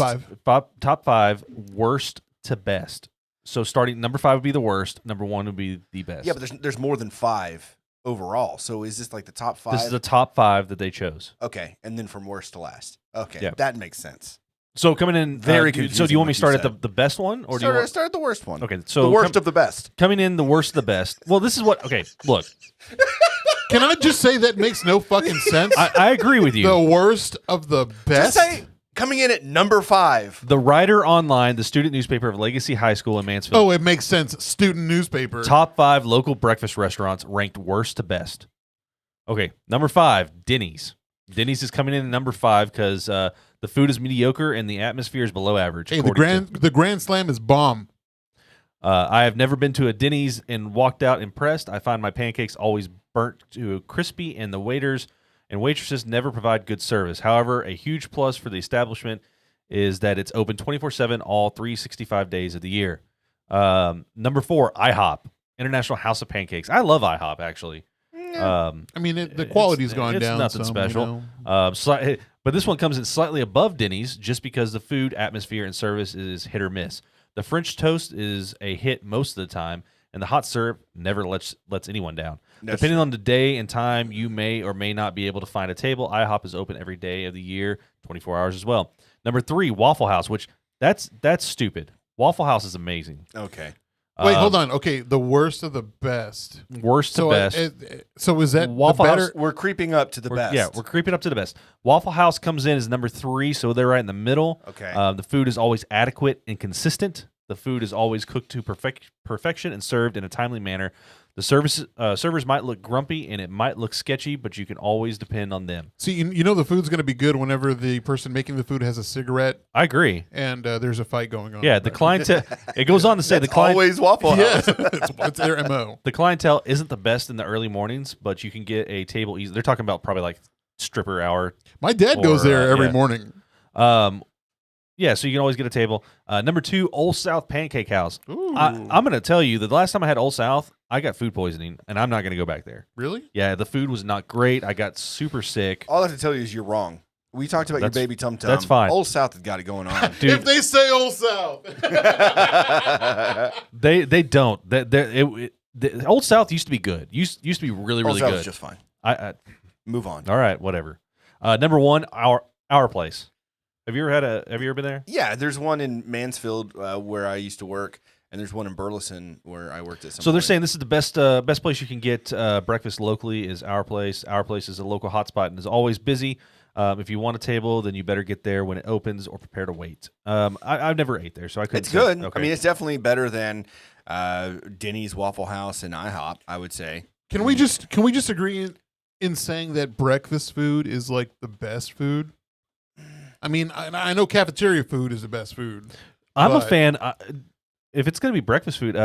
Top 5 worst to best. So starting number 5 would be the worst. Number 1 would be the best. Yeah, but there's more than 5 overall. So is this like the top 5? This is the top 5 that they chose. Okay, and then from worst to last. Okay, yeah. That makes sense. So coming in very confusing. So do you want me to start at the best one, or start at the worst one? Okay, so the worst of the best. Coming in the worst of the best. Well, this is what. Okay, look. Can I just say that makes no fucking sense? I agree with you. The worst of the best. Just say coming in at number 5. The Rider Online, the student newspaper of Legacy High School in Mansfield. Oh, it makes sense. Student newspaper. Top 5 local breakfast restaurants ranked worst to best. Okay, number 5, Denny's. Denny's is coming in at number 5 because the food is mediocre and the atmosphere is below average. Hey, the Grand Slam is bomb. I have never been to a Denny's and walked out impressed. I find my pancakes always burnt to crispy, and the waiters and waitresses never provide good service. However, a huge plus for the establishment is that it's open 24/7 all 365 days of the year. Number 4, Ihop, International House of Pancakes. I love Ihop, actually. I mean, the quality's gone down. It's nothing special. But this one comes in slightly above Denny's just because the food, atmosphere, and service is hit or miss. The French toast is a hit most of the time, and the hot syrup never lets anyone down. Depending on the day and time, you may or may not be able to find a table. IHOP is open every day of the year, 24 hours as well. Number 3, Waffle House, which that's stupid. Waffle House is amazing. Okay. Wait, hold on. Okay, the worst of the best. Worst to best. So is that Waffle the better? House? We're creeping up to the best. Yeah, we're creeping up to the best. Waffle House comes in as number 3, so they're right in the middle. Okay. The food is always adequate and consistent. The food is always cooked to perfection and served in a timely manner. The servers might look grumpy and it might look sketchy, but you can always depend on them. See, you know the food's going to be good whenever the person making the food has a cigarette I agree. and there's a fight going on. Yeah, the clientele. It goes on to say always Waffle House. Yeah, it's their MO. The clientele isn't the best in the early mornings, but you can get a table easy. They're talking about probably like stripper hour. My dad goes there every morning. Yeah, so you can always get a table. Number 2, Old South Pancake House. I'm going to tell you that the last time I had Old South, I got food poisoning, and I'm not going to go back there. Really? Yeah, the food was not great. I got super sick. All I have to tell you is you're wrong. We talked about your baby tum tum. That's fine. Old South has got it going on. Dude, if they say Old South, they don't. The Old South used to be good. Used to be really Old South good. is just fine. Move on. All right, whatever. Number 1, our place. Have you ever been there? Yeah, there's one in Mansfield where I used to work, and there's one in Burleson where I worked at some So point. they're saying this is the best place you can get breakfast locally is Our Place. Our Place is a local hotspot and is always busy. If you want a table, then you better get there when it opens or prepare to wait. I've never ate there, so I couldn't It's say. good. Okay. I mean, it's definitely better than Denny's, Waffle House, and IHOP, I would say. Can we just agree in saying that breakfast food is like the best food? I mean, I know cafeteria food is the best food. I'm a fan. If it's going to be breakfast food,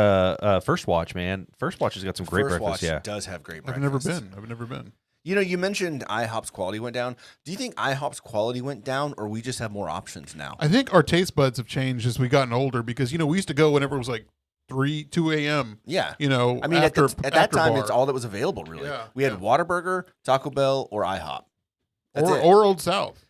First Watch, man. First Watch has got some great First breakfast. Watch Yeah, does have great I've breakfast. never been. You know, you mentioned IHOP's quality went down. Do you think IHOP's quality went down, or we just have more options now? I think our taste buds have changed as we've gotten older because, we used to go whenever it was like 2 a.m. Yeah. I mean, after, at that time, bar. it's all that was available, really. Yeah, We had Whataburger, Taco Bell, or IHOP. That's it. or Old South.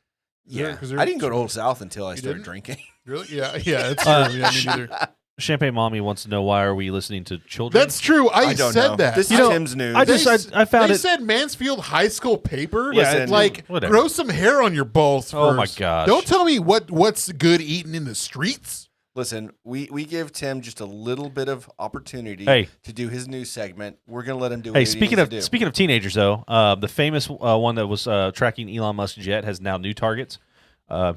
Yeah. 'cause I didn't go to Old South until I started didn't? drinking. Really? Yeah, it's true. Yeah, me neither. Champagne Mommy wants to know why are we listening to children? That's true. I don't said know. that. This is Tim's news. I found they it. said Mansfield High School paper. Listen, like whatever. grow some hair on your balls first. Oh my gosh. Don't tell me what's good eating in the streets. Listen, we give Tim just a little bit of opportunity to do his news segment. We're going to let him do what he needs to do. Speaking of teenagers, though, the famous one that was tracking Elon Musk's jet has now new targets.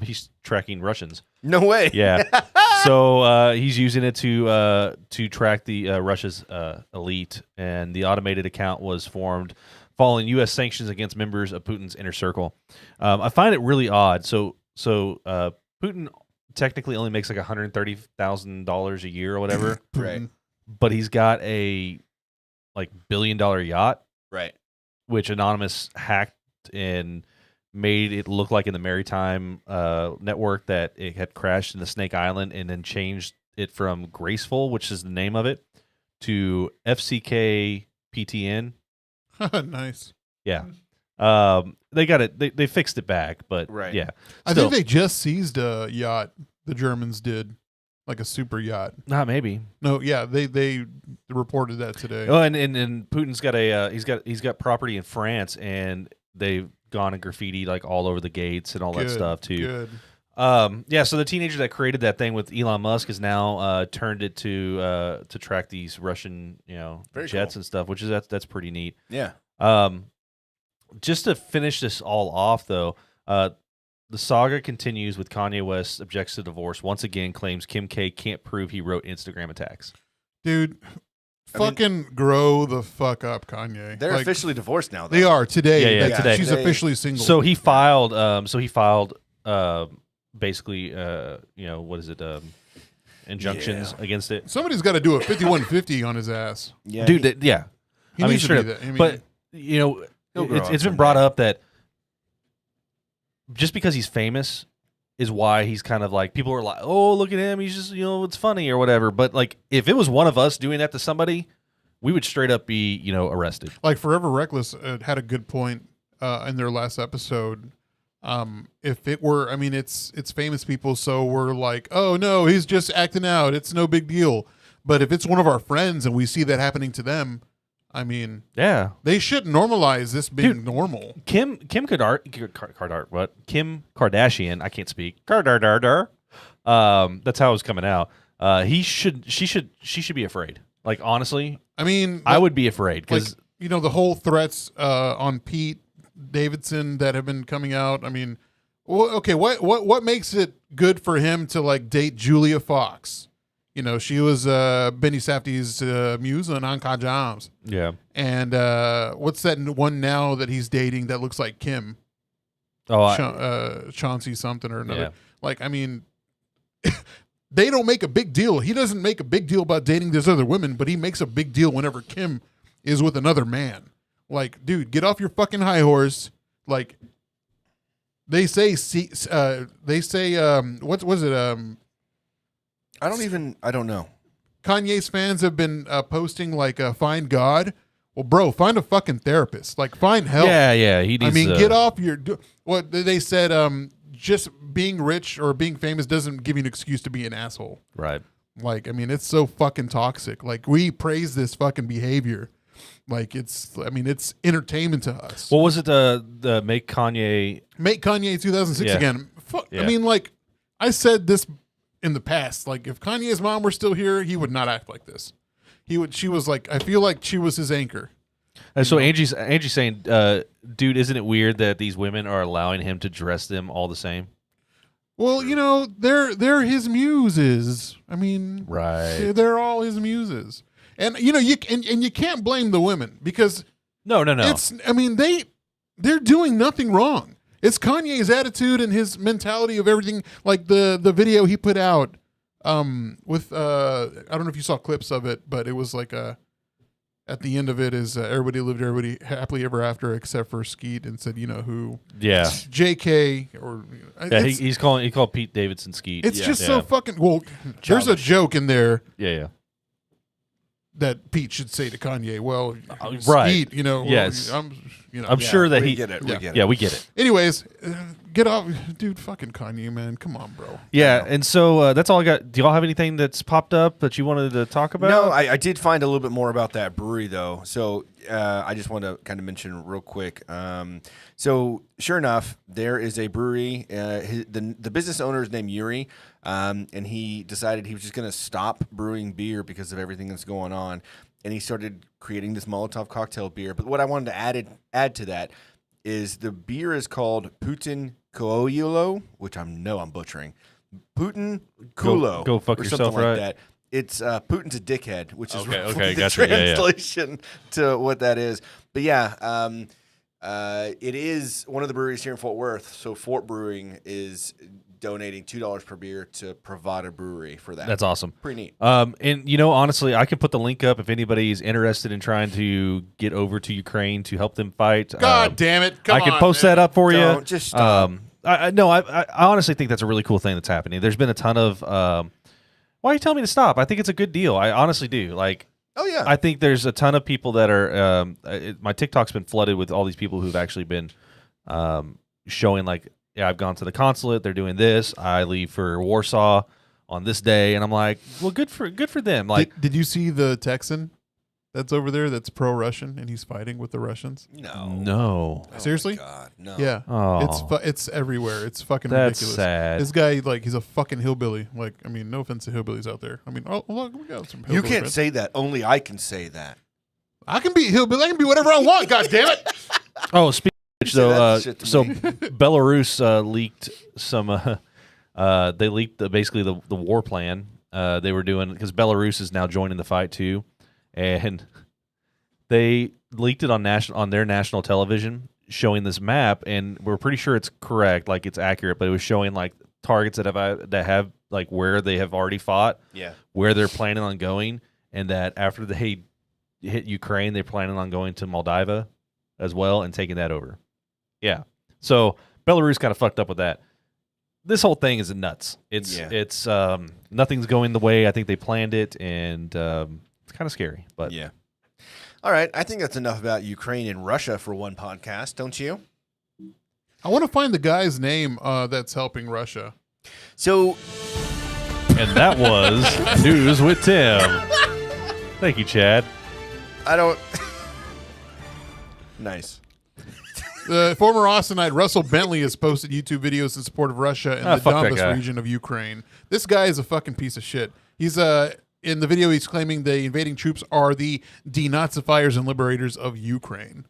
He's tracking Russians. No way. Yeah. So he's using it to track the Russia's elite, and the automated account was formed following U.S. sanctions against members of Putin's inner circle. I find it really odd. So Putin technically only makes like $130,000 a year or whatever, Right. but he's got a like $1 billion yacht, Right. which Anonymous hacked and made it look like in the maritime network that it had crashed in the Snake Island, and then changed it from Graceful, which is the name of it, to FCK PTN. Nice. Yeah. They got it. They fixed it back, but Right. yeah. I think they just seized a yacht. The Germans did, like a super yacht. Not maybe. No, yeah, they reported that today. Oh, and Putin's got he's got property in France, and they've gone and graffiti like all over the gates and all that stuff too. Good. Yeah. So the teenager that created that thing with Elon Musk has now turned it to track these Russian Very jets cool. and stuff, which is that's pretty neat. Yeah. Just to finish this all off, though, the saga continues with Kanye West objects to divorce. Once again, claims Kim K can't prove he wrote Instagram attacks. Dude, fucking grow the fuck up, Kanye. They're officially divorced now, though. They are today. Yeah, today. She's officially single. So he filed. Basically, what is it? Injunctions against it. Somebody's got to do a 5150 on his ass. Yeah, Dude. Yeah, He needs to straight do up. that. I mean, But He'll grow up it's been someday. brought up that just because he's famous is why he's kind of like, people are like, oh, look at him, he's just it's funny or whatever. But like, if it was one of us doing that to somebody, we would straight up be arrested. like Forever Reckless had a good point in their last episode. If it were, I mean, it's famous people, so we're like, oh no, he's just acting out, it's no big deal. But if it's one of our friends and we see that happening to them, I mean, Yeah, they should normalize this being Dude. normal. Kim Kardashian, I can't speak. That's how it was coming out. She should be afraid. Like, honestly, I mean, I would be afraid because like, the whole threats on Pete Davidson that have been coming out. I mean, okay, what makes it good for him to like date Julia Fox? She was Benny Safdie's muse on Anka Jams. yeah. And what's that one now that he's dating that looks like Kim? Chauncey something or another. Yeah. Like, I mean, they don't make a big deal. He doesn't make a big deal about dating these other women, but he makes a big deal whenever Kim is with another man. Like, dude, get off your fucking high horse. Like, they say, what was it? I don't know. Kanye's fans have been posting like, find God. Well, bro, find a fucking therapist. Like, find help. Yeah. He needs. I mean, get off your. What they said? Just being rich or being famous doesn't give you an excuse to be an asshole. Right. Like, I mean, it's so fucking toxic. Like, we praise this fucking behavior. Like, it's entertainment to us. What was it? The Make Kanye 2006 Yeah. again. Yeah. I mean, like, I said this in the past. Like, if Kanye's mom were still here, he would not act like this. She was like, I feel like she was his anchor. And so Angie's saying, dude, isn't it weird that these women are allowing him to dress them all the same? Well, they're his muses. I mean, Right. they're all his muses. And you can't blame the women because No. they're doing nothing wrong. It's Kanye's attitude and his mentality of everything. Like the video he put out with I don't know if you saw clips of it, but it was like at the end of it is everybody happily ever after except for Skeet, and said who. Yeah. JK or Yeah. He called Pete Davidson Skeet. it's Yeah. just Yeah. so fucking there's a joke in there Yeah. that Pete should say to Kanye. Well, right. Skeet, Yes. I'm Yeah, sure that we he get it. Yeah. We get it. Yeah, we get it. Anyways, get off, dude. Fucking Kanye, man. Come on, bro. Yeah, and so that's all I got. Do y'all have anything that's popped up that you wanted to talk about? No, I did find a little bit more about that brewery, though. So I just want to kind of mention real quick. So sure enough, there is a brewery. The business owner is named Yuri, and he decided he was just going to stop brewing beer because of everything that's going on. And he started creating this Molotov cocktail beer. But what I wanted to add to that is the beer is called Putin Koyulo, which I'm butchering. Putin Kulo. Go fuck or yourself, something like right? that. It's Putin's a dickhead, which is okay, the gotcha. translation to what that is. But yeah, it is one of the breweries here in Fort Worth. So Fort Brewing is donating $2 per beer to provide a brewery for that. That's awesome. Pretty neat. And honestly, I can put the link up if anybody's interested in trying to get over to Ukraine to help them fight. God damn it! Come I on, can post man. that up for Don't, you. just stop. I honestly think that's a really cool thing that's happening. There's been a ton of. Why are you telling me to stop? I think it's a good deal. I honestly do. Like, Oh yeah. I think there's a ton of people that are. My TikTok's been flooded with all these people who've actually been showing like, yeah, I've gone to the consulate. They're doing this. I leave for Warsaw on this day, and I'm like, well, good for them. Like, did you see the Texan that's over there that's pro-Russian and he's fighting with the Russians? no. Oh, Seriously? my God, no. Yeah. Oh. It's everywhere. It's fucking That's ridiculous. sad. This guy, like, he's a fucking hillbilly. Like, I mean, no offense to hillbillies out there. I mean, oh look, we got some hillbilly You can't friends. say that. Only I can say that. I can be hillbilly. I can be whatever I want. God damn it! Oh, speaking of which, Say though, that shit to so me. Belarus leaked some. They leaked basically the war plan they were doing because Belarus is now joining the fight too, and they leaked it on their national television, showing this map, and we're pretty sure it's correct, like it's accurate, but it was showing like targets that have like where they have already fought, where they're planning on going, and that after they hit Ukraine, they're planning on going to Moldova as well and taking that over. Yeah. So Belarus kind of fucked up with that. This whole thing is nuts. It's nothing's going the way I think they planned it, and it's kind of scary. But yeah. All right, I think that's enough about Ukraine and Russia for one podcast, don't you? I want to find the guy's name that's helping Russia. So, and that was News with Tim. Thank you, Chad. I don't. Nice. The former Austinite Russell Bentley has posted YouTube videos in support of Russia in the fuck that guy. Donbas region of Ukraine. This guy is a fucking piece of shit. He's in the video he's claiming the invading troops are the denazifiers and liberators of Ukraine.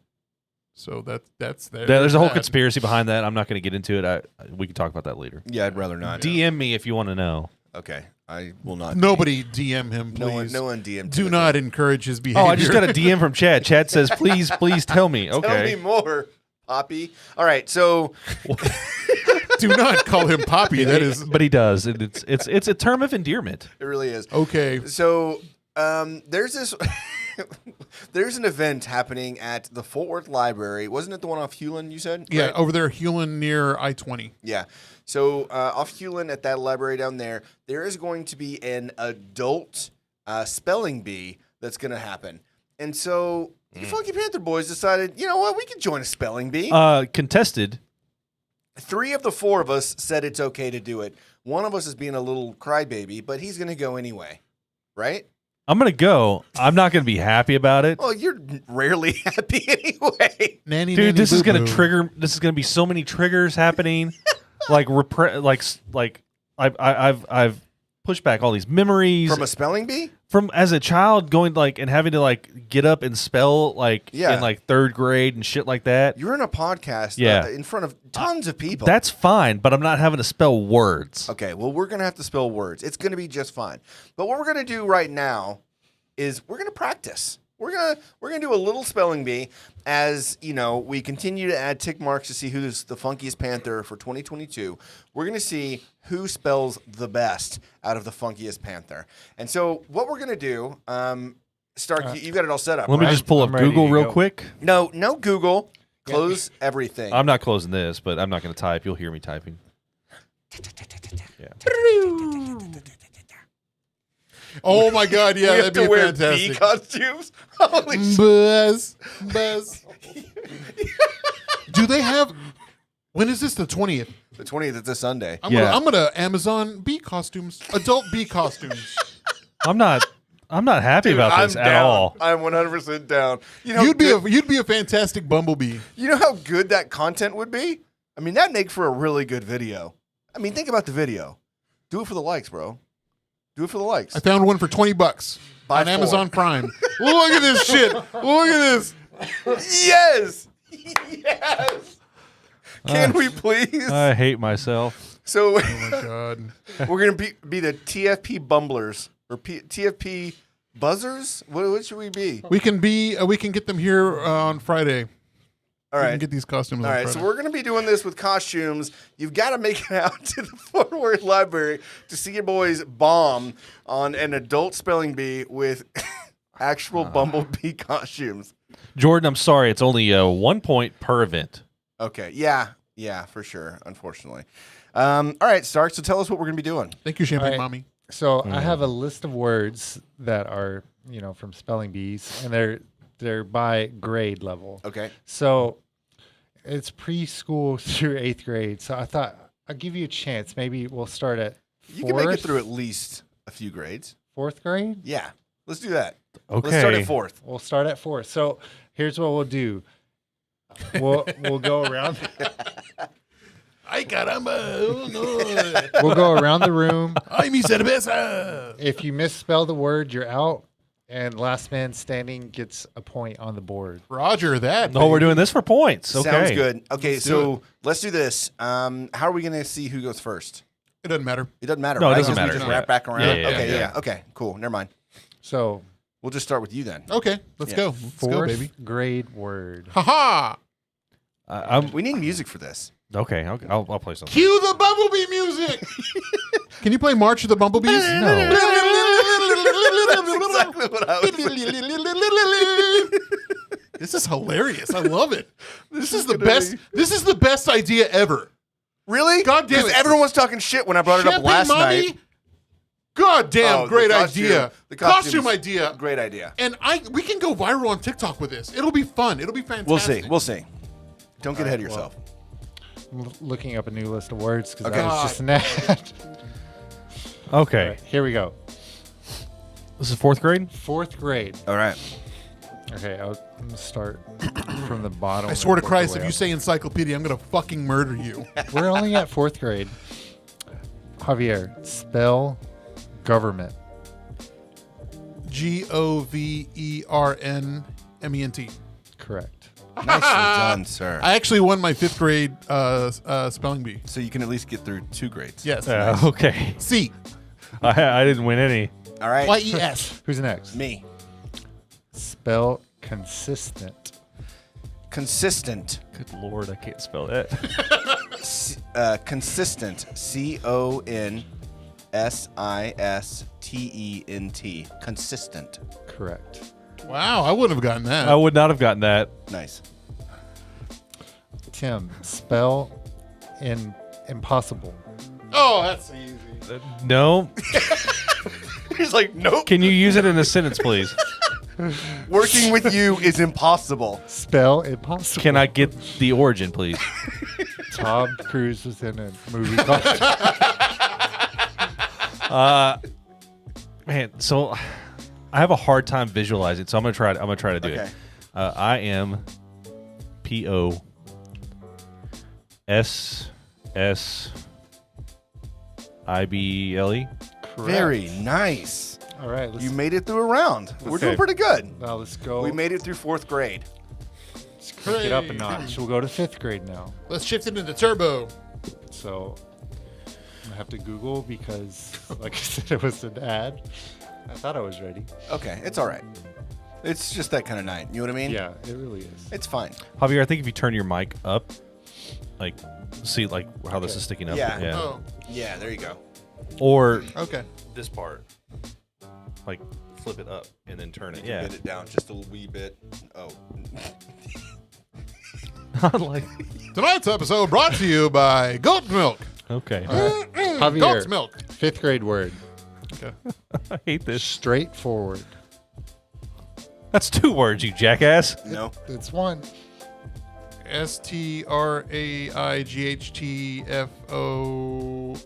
So that's there. There's a whole conspiracy behind that. I'm not going to get into it. We can talk about that later. Yeah, I'd rather not. DM me if you want to know. Okay, I will not. Nobody DM him, please. No one DM. Do not encourage his behavior. Oh, I just got a DM from Chad. Chad says, please tell me. Okay. Tell me more, Poppy. All right, so do not call him Poppy. That is, but he does. It's a term of endearment. it really is. okay. So there's this. There's an event happening at the Fort Worth Library. Wasn't it the one off Hewlin, you said? Yeah, Right? over there, Hewlin near I-20. Yeah. So off Hewlin at that library down there, there is going to be an adult spelling bee that's going to happen. And so the Funky Panther boys decided, you know what, we could join a spelling bee. Contested. 3 of the 4 of us said it's okay to do it. One of us is being a little crybaby, but he's going to go anyway. Right? I'm going to go. I'm not going to be happy about it. Well, you're rarely happy anyway. Nanny, Dude, nanny, this is going boo-boo. to trigger. This is going to be so many triggers happening. I've pushed back all these memories From a spelling bee? from as a child going and having to get up and spell in 3rd grade and shit like that. You're in a podcast in front of tons of people. That's fine, but I'm not having to spell words. Okay, well, we're going to have to spell words. It's going to be just fine. But what we're going to do right now is we're going to practice. We're gonna do a little spelling bee as, we continue to add tick marks to see who's the funkiest Panther for 2022. We're going to see who spells the best out of the funkiest Panther. And so what we're going to do, Stark, you got it all set up, Let me right? just pull up I'm ready Google to real go. quick. No Google. Close everything. I'm not closing this, but I'm not going to type. You'll hear me typing. Oh my God! Yeah, we have that'd to be wear fantastic. bee costumes. Holy shit. Buzz. Do they have? When is this? The 20th. The 20th is this Sunday. I'm Yeah. gonna Amazon bee costumes, adult bee costumes. I'm not happy about this I'm at down. all. I'm 100% down. You'd be a fantastic bumblebee. You know how good that content would be? I mean, that'd make for a really good video. I mean, think about the video. Do it for the likes, bro. Do it for the likes. I found one for $20 Buy on 4. Amazon Prime. Look at this shit. Look at this. Yes. Yes. Can we please? I hate myself. So Oh my god. we're gonna be the TFP Bumblers or TFP Buzzers. What should we be? We can get them here on Friday. All We right. can get these costumes. All on right, Friday. so we're going to be doing this with costumes. You've got to make it out to the Fort Worth Library to see your boys bomb on an adult spelling bee with actual bumblebee costumes. Jordan, I'm sorry. It's only 1 point per event. Okay, yeah, for sure, unfortunately. All right, Stark, so tell us what we're going to be doing. Thank you, Champagne All right. Mommy. So I have a list of words that are, from spelling bees, and they're by grade level. Okay. So it's preschool through 8th grade. So I thought I'll give you a chance. Maybe we'll start at You can make it through at least a few grades. 4th grade. Yeah, let's do that. Okay. Let's start at 4th. We'll start at 4th. So here's what we'll do. We'll go around. Ay caramba! Oh, no. We'll go around the room. Ay mi cerveza! If you misspell the word, you're out. And last man standing gets a point on the board. Roger that. No, we're doing this for points. Okay. Sounds good. Okay, Let's do so let's do this. How are we going to see who goes first? It doesn't matter. It doesn't matter. No, it right? doesn't 'Cause we matter. just Yeah. wrap back around. Yeah, Okay, yeah. Okay, cool. Never mind. So We'll just start with you then. Okay, let's Yeah. go. Let's go, 4th baby. grade word. Ha ha! We need music for this. Okay. I'll play something. Cue the bumblebee music. Can you play March of the Bumblebees? No. That's exactly what I was. This is hilarious. I love it. This is the gonna best. be- This is the best idea ever. Really? God damn Because it. everyone was talking shit when I brought it up Champagne last Mommy? night. God damn, Oh, the great costume- idea. the Costume costume's- idea. Great idea. And we can go viral on TikTok with this. It'll be fun. It'll be fantastic. We'll see. Don't get ahead of yourself. Looking up a new list of words because Okay. I was just an ad. Okay. All right, here we go. This is 4th grade? 4th grade. All right. Okay, I'm going to start from the bottom. I swear to and work Christ, the if way you up. say encyclopedia, I'm going to fucking murder you. We're only at 4th grade. Javier, spell government. GOVERNMENT. Correct. Nicely done, sir. I actually won my 5th grade spelling bee. So you can at least get through 2 grades. Yes. Okay. C. I didn't win any. All right. YES. Who's next? Me. Spell consistent. Consistent. Good Lord, I can't spell that. Consistent. CONSISTENT. Consistent. Correct. Wow, I wouldn't have gotten that. I would not have gotten that. Nice. Tim, spell impossible. Oh, that's easy. No. He's like, nope. Can you use it in a sentence, please? Working with you is impossible. Spell impossible. Can I get the origin, please? Tom Cruise was in a movie called Man, so I have a hard time visualizing, so I'm gonna try to do Okay. it. I am POSSSIBLE. Correct. Very nice. All right, let's, You made it through a round. We're Okay. doing pretty good. now let's go. We made it through 4th grade. Let's crank it up a notch. We'll go to 5th grade now. Let's shift it into turbo. So I'm gonna have to Google because, like I said, it was an ad. I thought I was ready. Okay, it's all right. It's just that kind of night. You know what I mean? Yeah, it really is. It's fine. Javier, I think if you turn your mic up, like, see like how this is sticking up. Yeah. Oh, Yeah, there you go. Or okay. this part, like flip it up and then turn it. You Yeah. Get it down just a wee bit. Oh. Like, Tonight's episode brought to you by Goat Milk. okay. Javier, Goat's milk. 5th grade word. Okay. I hate this. Straightforward. That's 2 words, you jackass. No. It's one.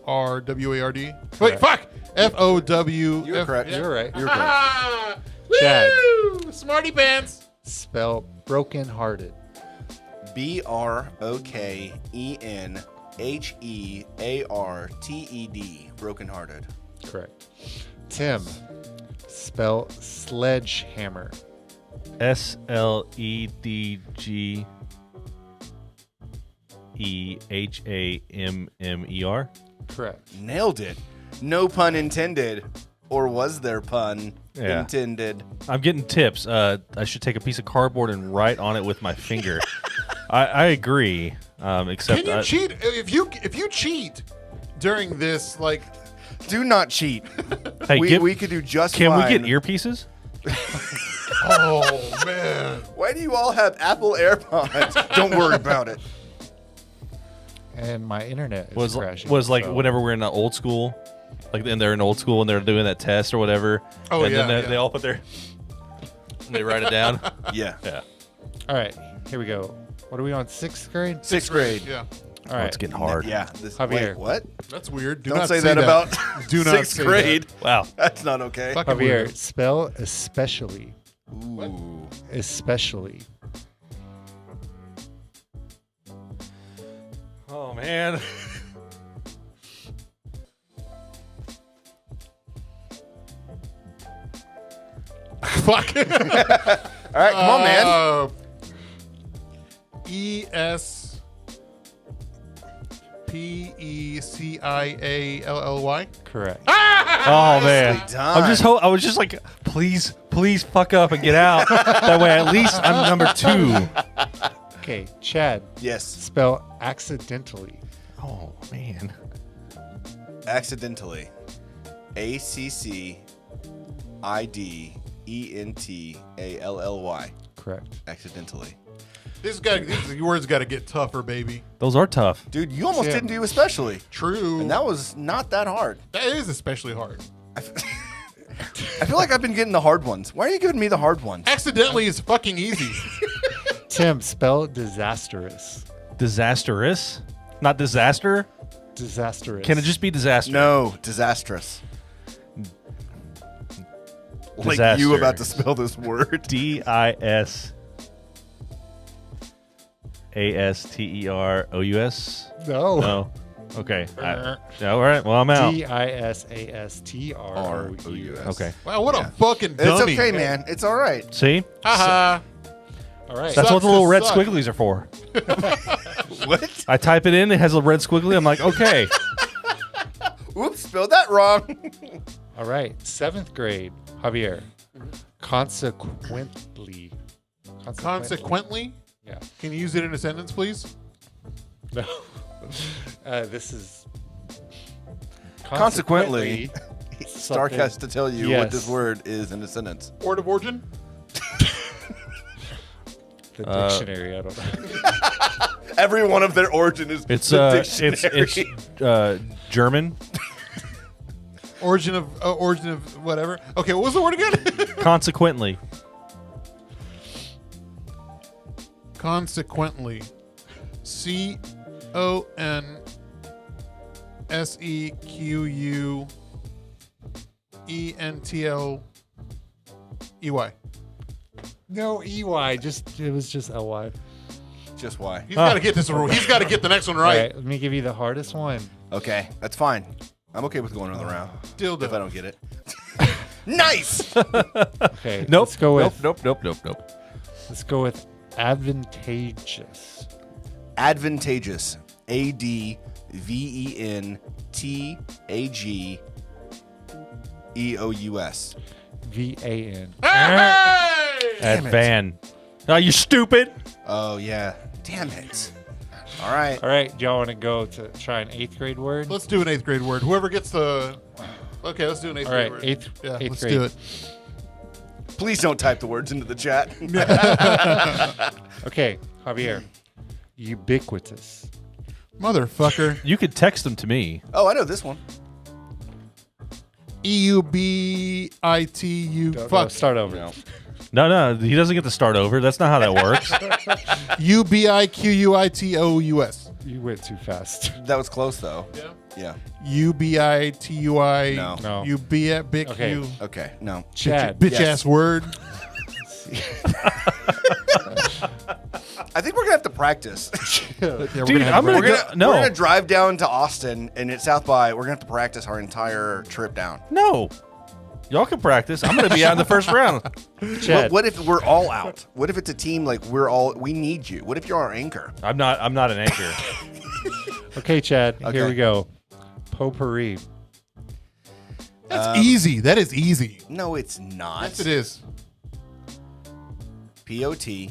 STRAIGHTFORWARD. Wait, fuck! FOW. You're correct. You're right. You're correct. Ah, Chad. woo! Smarty pants. Spell broken-hearted. BROKENHEARTED. Brokenhearted. Correct. Tim, spell sledgehammer. SLEDGEHAMMER. Correct. Nailed it. No pun intended. Or was there pun intended? I'm getting tips. I should take a piece of cardboard and write on it with my finger. I agree. Except can you cheat? If you cheat during this, like, do not cheat. Hey, we could do just fine. Can we get earpieces? Oh man! Why do you all have Apple AirPods? Don't worry about it. And my internet is crashing. Was like whenever we're in the old school, like and they're in old school and they're doing that test or whatever. Oh and then they all put their and they write it down. Yeah. All right, here we go. What are we on? 6th grade? 6th grade. Yeah. All right. It's getting hard. Yeah. Javier. Wait, what? That's weird. Don't say that about Do not 6th say grade. That. Wow. That's not okay. Fucking Javier, weird. spell especially. Ooh. Especially. Oh man. Fuck. All right, come on, man. ESPECIALLY. Correct. Oh man. Nicely done. I was just like, please fuck up and get out. That way at least I'm number 2. Okay, Chad. Yes. Spell accidentally. Oh man. Accidentally. ACCIDENTALLY. Correct. Accidentally. These words got to get tougher, baby. Those are tough. Dude, you almost Yeah. didn't do especially. True. And that was not that hard. That is especially hard. I feel like I've been getting the hard ones. Why are you giving me the hard ones? Accidentally is fucking easy. Tim, spell disastrous. Disastrous? Not disaster? Disastrous. Can it just be disaster? No, disastrous. Like Disaster. you about to spell this word. DISASTEROUS? No. No. Okay. Yeah, all right. Well, I'm out. DISASTROUS. Okay. Wow, what a fucking dummy. It's okay, man. It's all right. See? Haha. All right. That's Sucks what the little to red suck. squigglies are for. What? I type it in, it has a red squiggly. I'm like, okay. Oops, spelled that wrong. All right. 7th grade. Javier. Consequently. Consequently? Yeah. Can you use it in a sentence, please? No. This is. Consequently, Stark something- has to tell you what this word is in a sentence. Word of origin? The dictionary. I don't know. Every one of their origin is It's the it's dictionary. German. Origin of whatever. Okay, what was the word again? Consequently. Consequently. CONSEQUENTLEY. No, EY. It was just LY. Just why? He's got to get this. He's got to get the next one All right. right. Let me give you the hardest one. Okay, that's fine. I'm okay with going another round Dildo. if I don't get it. Nice. Okay. Nope. Let's go with. Nope. Let's go with advantageous. Advantageous. ADVENTAGEOUS. VAN. Advan. Are you stupid? Oh yeah. Damn it. All right. All right. Do y'all want to go to try an 8th grade word? Let's do an 8th grade word. Whoever gets the. Okay, let's do an 8th All grade right. word. 8th Yeah, let's grade. do it. Please don't type the words into the chat. Okay, Javier. Ubiquitous. Motherfucker. You could text them to me. Oh, I know this one. EUBITU. Go, Fuck. start over. No, he doesn't get to start over. That's not how that works. UBIQUITOUS. You went too fast. That was close though. Yeah. Yeah. UBITUI. No. No. You be at big Okay. Q. Okay. No. Chad. Bitch Yes. ass word. I think we're gonna have to practice. Yeah, we're Dude, gonna have I'm to gonna break go- it. No. We're gonna drive down to Austin and at South by. We're gonna have to practice our entire trip down. No. Y'all can practice. I'm going to be out in the first round. Chad. What if we're all out? What if it's a team like we need you? What if you're our anchor? I'm not an anchor. Okay, Chad. Here Okay. we go. Potpourri. That's easy. That is easy. No, it's not. Yes, it is. Potpourri.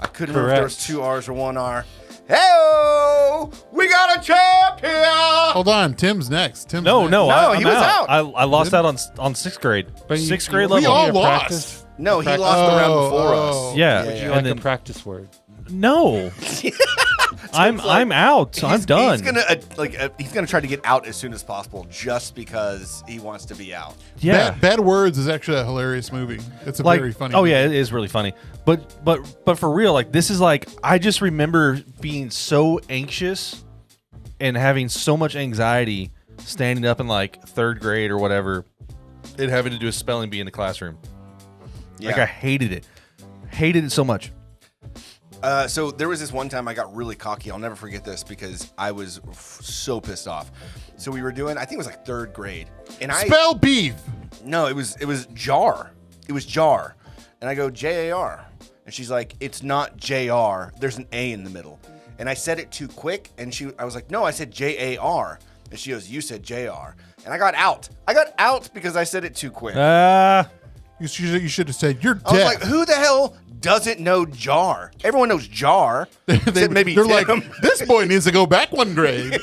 I couldn't remember if there was 2 R's or 1 R. Hey, we got a champ here. Hold on, Tim's next. Tim's No, next. no, he was out. I lost out on 6th grade. But Sixth grade we level. all need to lost. practice. No, he Practice. lost the round before Oh. us. Yeah, Would you and like then a practice word? no, I'm out. I'm done. He's gonna try to get out as soon as possible, just because he wants to be out. Yeah, Bad Words is actually a hilarious movie. It's a very funny movie. yeah, it is really funny. But for real, like this is like I just remember being so anxious and having so much anxiety standing up in like 3rd grade or whatever and having to do a spelling bee in the classroom. Yeah. Like I hated it so much. So there was this one time I got really cocky. I'll never forget this because I was so pissed off. So we were doing, I think it was like 3rd grade, and Spell beef. No, it was jar. It was jar, and I go JAR, and she's like, it's not JR. There's an A in the middle, and I said it too quick, and I was like, no, I said JAR, and she goes, you said JR, and I got out. I got out because I said it too quick. You should have said, you're dead. I was like, who the hell doesn't know jar? Everyone knows jar. Except maybe they're Tim. like, this boy needs to go back 1 grade.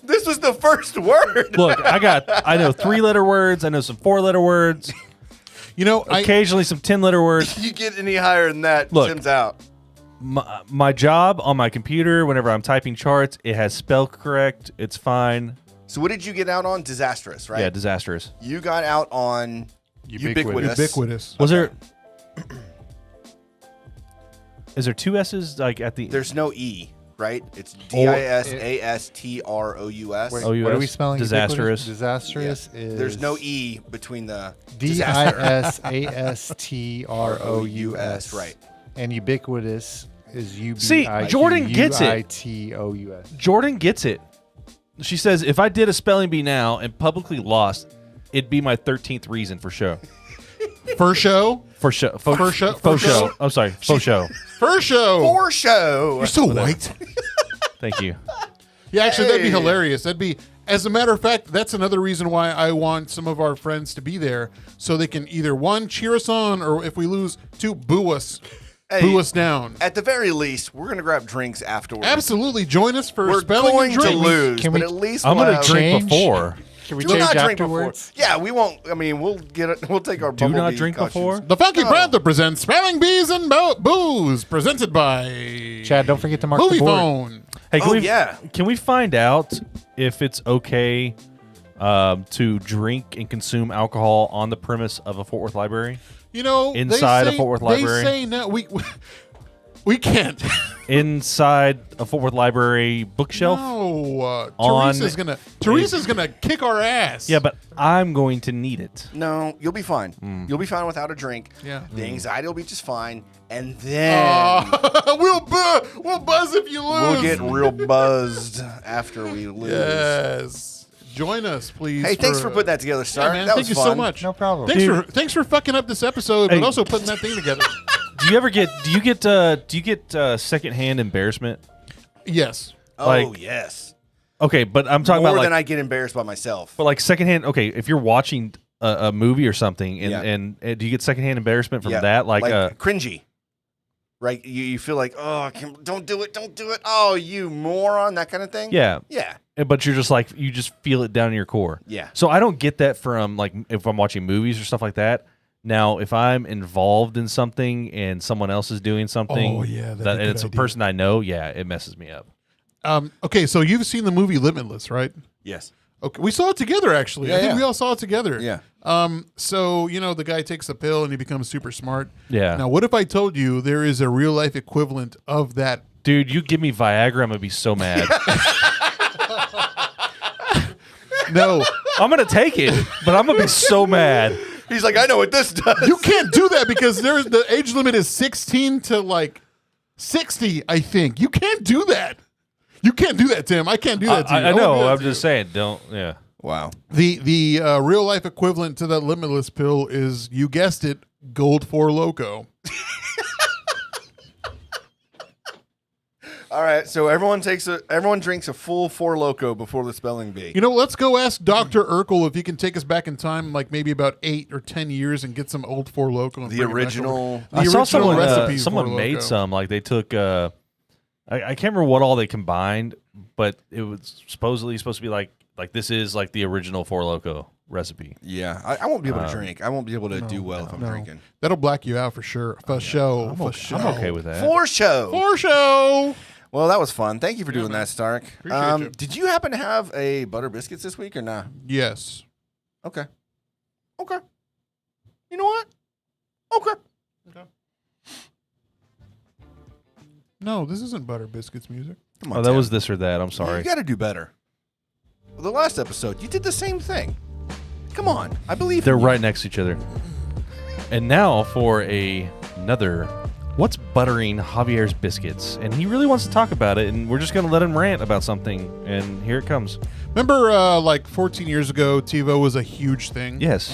This was the first word. Look, I know 3-letter words. I know some 4-letter words. You know, Occasionally some 10-letter words. You get any higher than that, Look. Tim's out. My job on my computer, whenever I'm typing charts, it has spell correct. It's fine. So what did you get out on? Disastrous, right? Yeah, disastrous. You got out on ubiquitous. Ubiquitous. Was there? Is there 2 S's like at the? There's no E, right? It's DISASTROUS. Wait, OUS? what are we spelling? Disastrous. Disastrous is. There's no E between the disaster. DISASTROUS. Right. And ubiquitous is UBIQUITOUS. See, Jordan gets it. Jordan gets it. She says, if I did a spelling bee now and publicly lost, it'd be my 13th reason for show. For show? For show. For show? Faux show. I'm sorry. Faux show. For show. For show. You're so white. Thank you. Yeah, actually, that'd be hilarious. That'd be, as a matter of fact, that's another reason why I want some of our friends to be there, so they can either 1, cheer us on, or if we lose, 2, boo us. Boo us down. At the very least, we're going to grab drinks afterwards. Absolutely. Join us for We're spelling going and to drinks. lose, but at least I'm we'll going have- to drink change? before. Can we Do change not drink afterwards? before. Yeah, we won't. I mean, we'll get it. We'll take our Do not Bumblebee drink costumes. before? The Funky Panther presents Spelling Bees and Booze, presented by Chad, don't forget to mark Movie the board. Phone. Hey, Oh, yeah. Can we find out if it's okay to drink and consume alcohol on the premise of a Fort Worth library? You know, Inside they a say, Fort Worth library? They say no. We can't. Inside a Fort Worth library bookshelf? No, On Teresa's gonna kick our ass. Yeah, but I'm going to need it. No, you'll be fine. You'll be fine without a drink. Yeah. The anxiety will be just fine, and then we'll buzz if you lose. we'll get real buzzed after we lose. Yes. Join us, please. Hey, thanks for putting that together, sir. Yeah, man, that thank was you fun. so much. No problem. Thanks for fucking up this episode, Hey. but also putting that thing together. Do you get secondhand embarrassment? Yes. Oh Like- yes. Okay, but I'm talking More about than like I get embarrassed by myself. but like secondhand. Okay, if you're watching a movie or something, and, Yeah. and do you get secondhand embarrassment from that? Like cringy. Right? You feel like, oh, don't do it. Oh, you moron. That kind of thing. yeah, Yeah. but you're just like you just feel it down in your core. Yeah. So I don't get that from like if I'm watching movies or stuff like that. Now, if I'm involved in something and someone else is doing something, Oh, yeah, that'd be a and good it's a idea. person I know, yeah, it messes me up. Okay, so you've seen the movie Limitless, right? Yes. Okay, we saw it together actually. Yeah, I think yeah. we all saw it together. Yeah. So the guy takes a pill and he becomes super smart. Yeah. Now, what if I told you there is a real life equivalent of that? Dude, you give me Viagra, I'm gonna be so mad. No, I'm gonna take it, but I'm gonna be so mad. He's like, I know what this does. you can't do that because the age limit is 16 to like 60. I think you can't do that. You can't do that, Tim. I can't do that to you. I won't do know. that I'm to just saying. Don't. Yeah. Wow. you. The real life equivalent to that Limitless pill is, you guessed it, Gold Four Loko. All right, so everyone drinks a full Four Loko before the spelling bee. You know, let's go ask Dr. Urkel if he can take us back in time, like maybe about 8 or 10 years, and get some old Four Loko. The original. I saw someone recipe. Someone made some. Like they took. I can't remember what all they combined, but it was supposedly supposed to be like this is like the original Four Loko recipe. Yeah, I won't be able to drink. I won't be able to do well if I'm drinking. That'll black you out for sure. For show. I'm okay with that. For show. For show. Well, that was fun. Thank you for doing that, Stark. Appreciate you. Did you happen to have a butter biscuits this week or not? Yes. Okay. You know what? Okay. No, this isn't butter biscuits music. Come on, Oh, that Tim. was this or that. I'm sorry. You got to do better. Well, the last episode, you did the same thing. Come on. I believe They're in you. right next to each other. And now for another what's buttering Javier's biscuits? And he really wants to talk about it, and we're just going to let him rant about something. And here it comes. Remember, like 14 years ago, TiVo was a huge thing? Yes.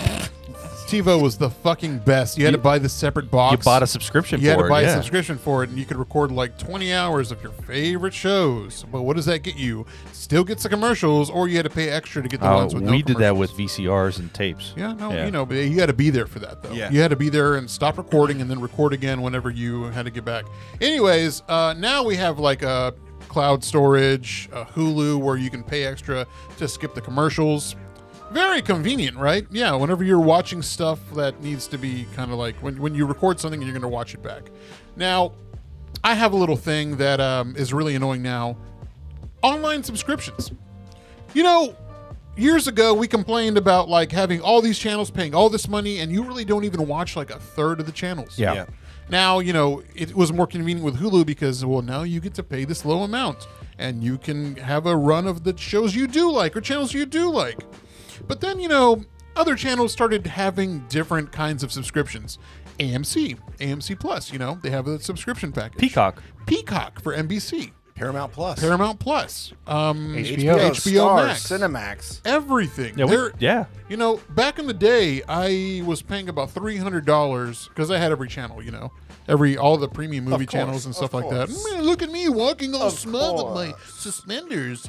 TiVo was the fucking best. You had to buy the separate box. You bought a subscription You for it. had to buy yeah. a subscription for it, and you could record like 20 hours of your favorite shows. But what does that get you? Still gets the commercials, or you had to pay extra to get the ones with no we did that commercials. with VCRs and tapes. Yeah, no, you know, but you got to be there for that, though. Yeah. You had to be there and stop recording and then record again whenever you had to get back. Anyways, now we have like a cloud storage, a Hulu, where you can pay extra to skip the commercials. Very convenient, right? Yeah, whenever you're watching stuff that needs to be kind of like when you record something and you're going to watch it back. Now, I have a little thing that is really annoying now. Online subscriptions. You know, years ago, we complained about like having all these channels, paying all this money, and you really don't even watch like a third of the channels. Yeah. Now, you know, it was more convenient with Hulu because, well, now you get to pay this low amount and you can have a run of the shows you do like or channels you do like. But then, you know, other channels started having different kinds of subscriptions. AMC Plus, you know, they have a subscription package. Peacock for NBC. Paramount Plus. HBO. Stars, Max. Cinemax. Everything. Yeah. You know, back in the day, I was paying about $300 because I had every channel, you know, all the premium movie channels and stuff like that. Man, look at me walking all smug with my suspenders.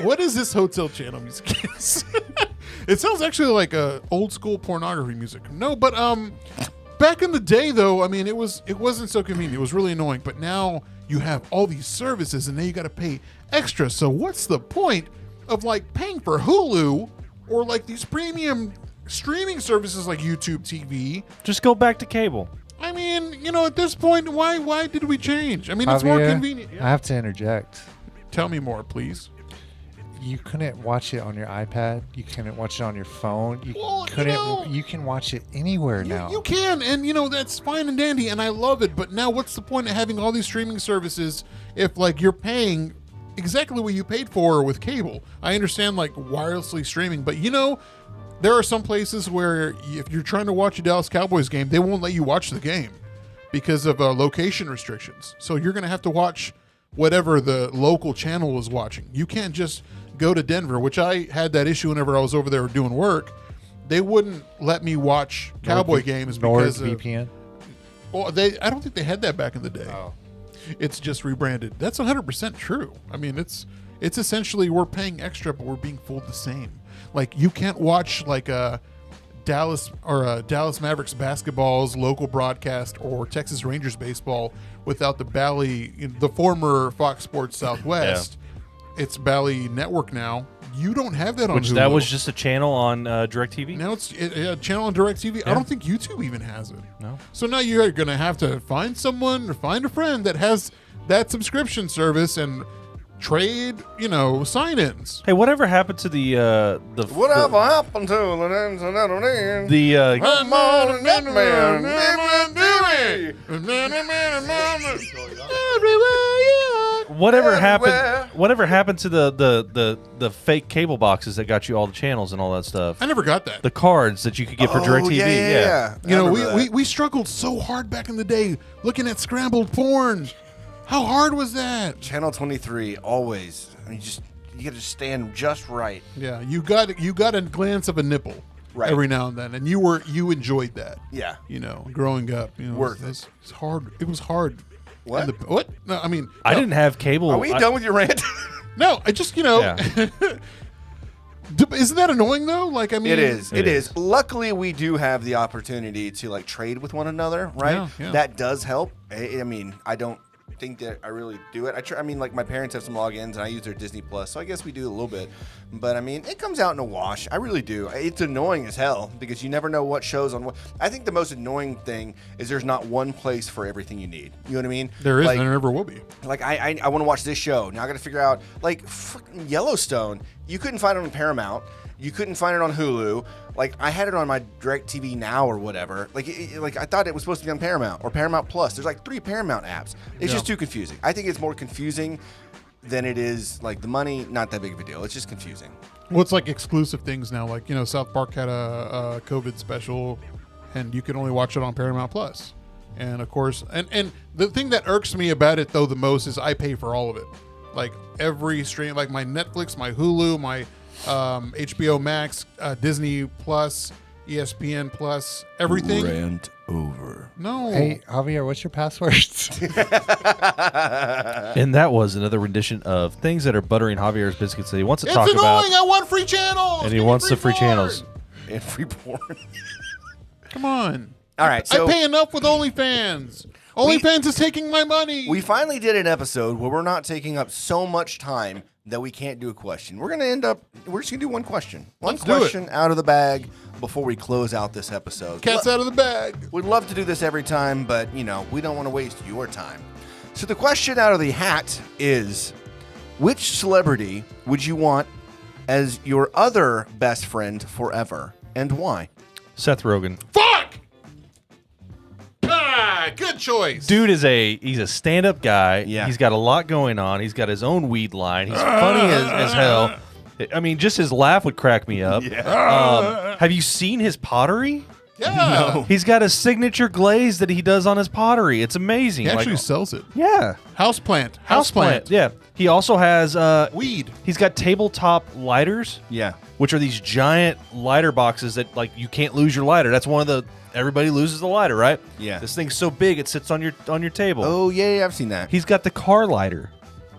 What is this hotel channel music? It sounds actually like old school pornography music. No, but back in the day, though, I mean, it wasn't so convenient. It was really annoying. But now you have all these services, and now you got to pay extra. So what's the point of like paying for Hulu or like these premium streaming services like YouTube TV? Just go back to cable. I mean, you know, at this point, why did we change? I mean, it's more Javier, convenient. I have to interject. Tell me more, please. You couldn't watch it on your iPad. You couldn't watch it on your phone. You can watch it anywhere now. You can, and you know that's fine and dandy, and I love it. But now, what's the point of having all these streaming services if like you're paying exactly what you paid for with cable? I understand like wirelessly streaming, but you know, there are some places where if you're trying to watch a Dallas Cowboys game, they won't let you watch the game because of location restrictions. So you're going to have to watch whatever the local channel is watching. You can't just go to Denver, which I had that issue whenever I was over there doing work. They wouldn't let me watch Cowboy games because of NordVPN. Well, I don't think they had that back in the day. Oh. It's just rebranded. That's 100% true. I mean, it's essentially we're paying extra, but we're being fooled the same. Like you can't watch like a Dallas Mavericks basketball's local broadcast or Texas Rangers baseball without the Bally, the former Fox Sports Southwest. It's Bally Network now. You don't have that on Hulu. That was just a channel on DirecTV? Now it's a channel on DirecTV. Yeah. I don't think YouTube even has it. No. So now you're going to have to find someone or find a friend that has that subscription service and trade, you know, sign-ins. Hey, whatever happened to the Whatever happened to the internet? the Come on, man. whatever happened to the fake cable boxes that got you all the channels and all that stuff? I never got that. The cards that you could get for DirecTV. Yeah. You know, we struggled so hard back in the day looking at scrambled porn. How hard was that? Channel 23, always. I mean, you got to stand just right. Yeah, you got a glance of a nipple. every now and then, and you enjoyed that. Yeah. Growing up, Worth it's hard. It was hard. What? What? No, I mean, I didn't have cable. Are we done with your rant? No, I just Yeah. Isn't that annoying though? Like, I mean, It is. Luckily, we do have the opportunity to like trade with one another, right? Yeah. That does help. I mean, I don't think that I really do it. I mean, like my parents have some logins and I use their Disney Plus, so I guess we do a little bit. But I mean, it comes out in a wash. I really do. It's annoying as hell because you never know what shows on what. I think the most annoying thing is there's not one place for everything you need. You know what I mean? There is, like, and there never will be. Like I want to watch this show. Now I got to figure out like fucking Yellowstone. You couldn't find it on Paramount. You couldn't find it on Hulu. Like I had it on my DirecTV Now or whatever. Like I thought it was supposed to be on Paramount or Paramount Plus. There's like 3 Paramount apps. It's just too confusing. I think it's more confusing than it is like the money. Not that big of a deal. It's just confusing. Well, it's like exclusive things now. Like South Park had a COVID special, and you can only watch it on Paramount Plus. And of course, and the thing that irks me about it though the most is I pay for all of it. Like every stream, like my Netflix, my Hulu, my HBO Max, Disney Plus, ESPN Plus, everything. Rant over. No. Hey, Javier, what's your passwords? And that was another rendition of things that are buttering Javier's biscuits that he wants to It's talk annoying. about. I want free channels. And he Give me wants the free porn. channels. And free porn. Come on. All right, so I pay enough with OnlyFans. OnlyFans is taking my money. we finally did an episode where we're not taking up so much time that we can't do a question. We're just gonna do one question. One Let's do it. question out of the bag before we close out this episode. Cat's out of the bag. We'd love to do this every time, but we don't want to waste your time. So the question out of the hat is, which celebrity would you want as your other best friend forever, and why? Seth Rogen. Fuck. Good choice. Dude he's a stand-up guy. Yeah. He's got a lot going on. He's got his own weed line. He's funny as hell. I mean, just his laugh would crack me up. Yeah. Have you seen his pottery? Yeah. No. He's got a signature glaze that he does on his pottery. It's amazing. He actually sells it. Yeah. Houseplant. Yeah. He also has Weed. He's got tabletop lighters, Yeah. which are these giant lighter boxes that like you can't lose your lighter. That's one of the everybody loses the lighter, right? Yeah. This thing's so big it sits on your table. Oh, yeah, I've seen that. He's got the car lighter,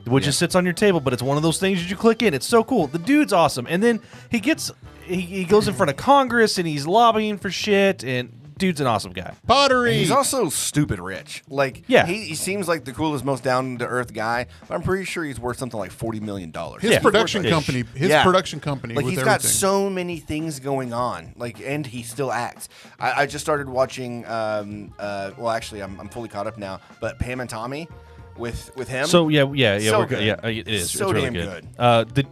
which just sits on your table, but it's one of those things that you click in. It's so cool. The dude's awesome. And then he goes in front of Congress and he's lobbying for shit, and dude's an awesome guy. Pottery. He's also stupid rich. Like, Yeah. he seems like the coolest, most down-to-earth guy, but I'm pretty sure he's worth something like $40 million. His Yeah. production Ish. company. His Yeah. production company. Like, with he's got everything. so many things going on. Like, and he still acts. I just started watching, well, actually, I'm fully caught up now, but Pam and Tommy with him. So yeah, So we're good. good. Yeah, it is. So it's really damn good.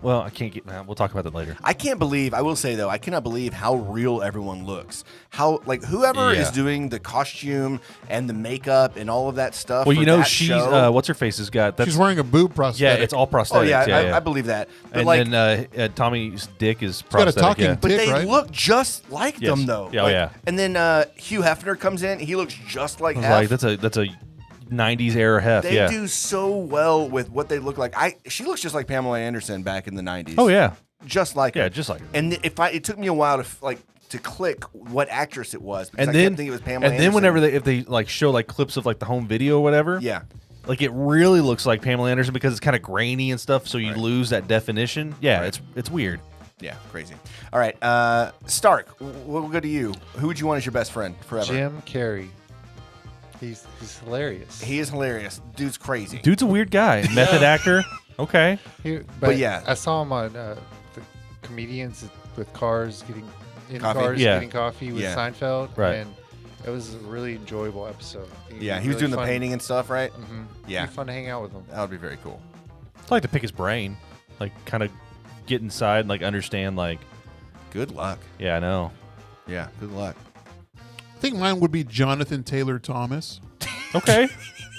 Well, I can't get. We'll talk about that later. I can't believe, I will say though, I cannot believe how real everyone looks. How, like, whoever is doing the costume and the makeup and all of that stuff. Well, for you know, that she's show, what's her face has got. That's She's wearing a boob yeah, prosthetic. it's all prosthetic. oh, yeah, yeah. I believe that. But And like, then Tommy's dick is got a prosthetic. talking yeah. but dick, they right? look just like Yes. them though. Yeah, oh, Like, yeah. And then Hugh Hefner comes in. He looks just like I was Hef. like, that's a 90s era Hef. They yeah. do so well with what they look like. She looks just like Pamela Anderson back in the 90s. Oh yeah. Just like Yeah, her. just like her. And it took me a while to click what actress it was because And I then kept thinking it was Pamela and Anderson. then whenever if they like show like clips of like the home video or whatever, Yeah. like it really looks like Pamela Anderson because it's kind of grainy and stuff, so you lose that definition. Yeah, it's weird. Yeah, crazy. All right, Stark, we'll go to you. Who would you want as your best friend forever? Jim Carrey. He's hilarious. He is hilarious. Dude's crazy. Dude's a weird guy. Method actor. Okay. But yeah. I saw him on the comedians with cars getting in Coffee? cars Yeah. getting coffee with Yeah. Seinfeld, Right. and it was a really enjoyable episode. Yeah, he was doing the painting and stuff, right? Mm-hmm. Yeah. Fun to hang out with him. That would be very cool. I'd like to pick his brain, like kind of get inside, and, like understand, like Good luck. yeah, I know. Yeah, good luck. I think mine would be Jonathan Taylor Thomas. Okay.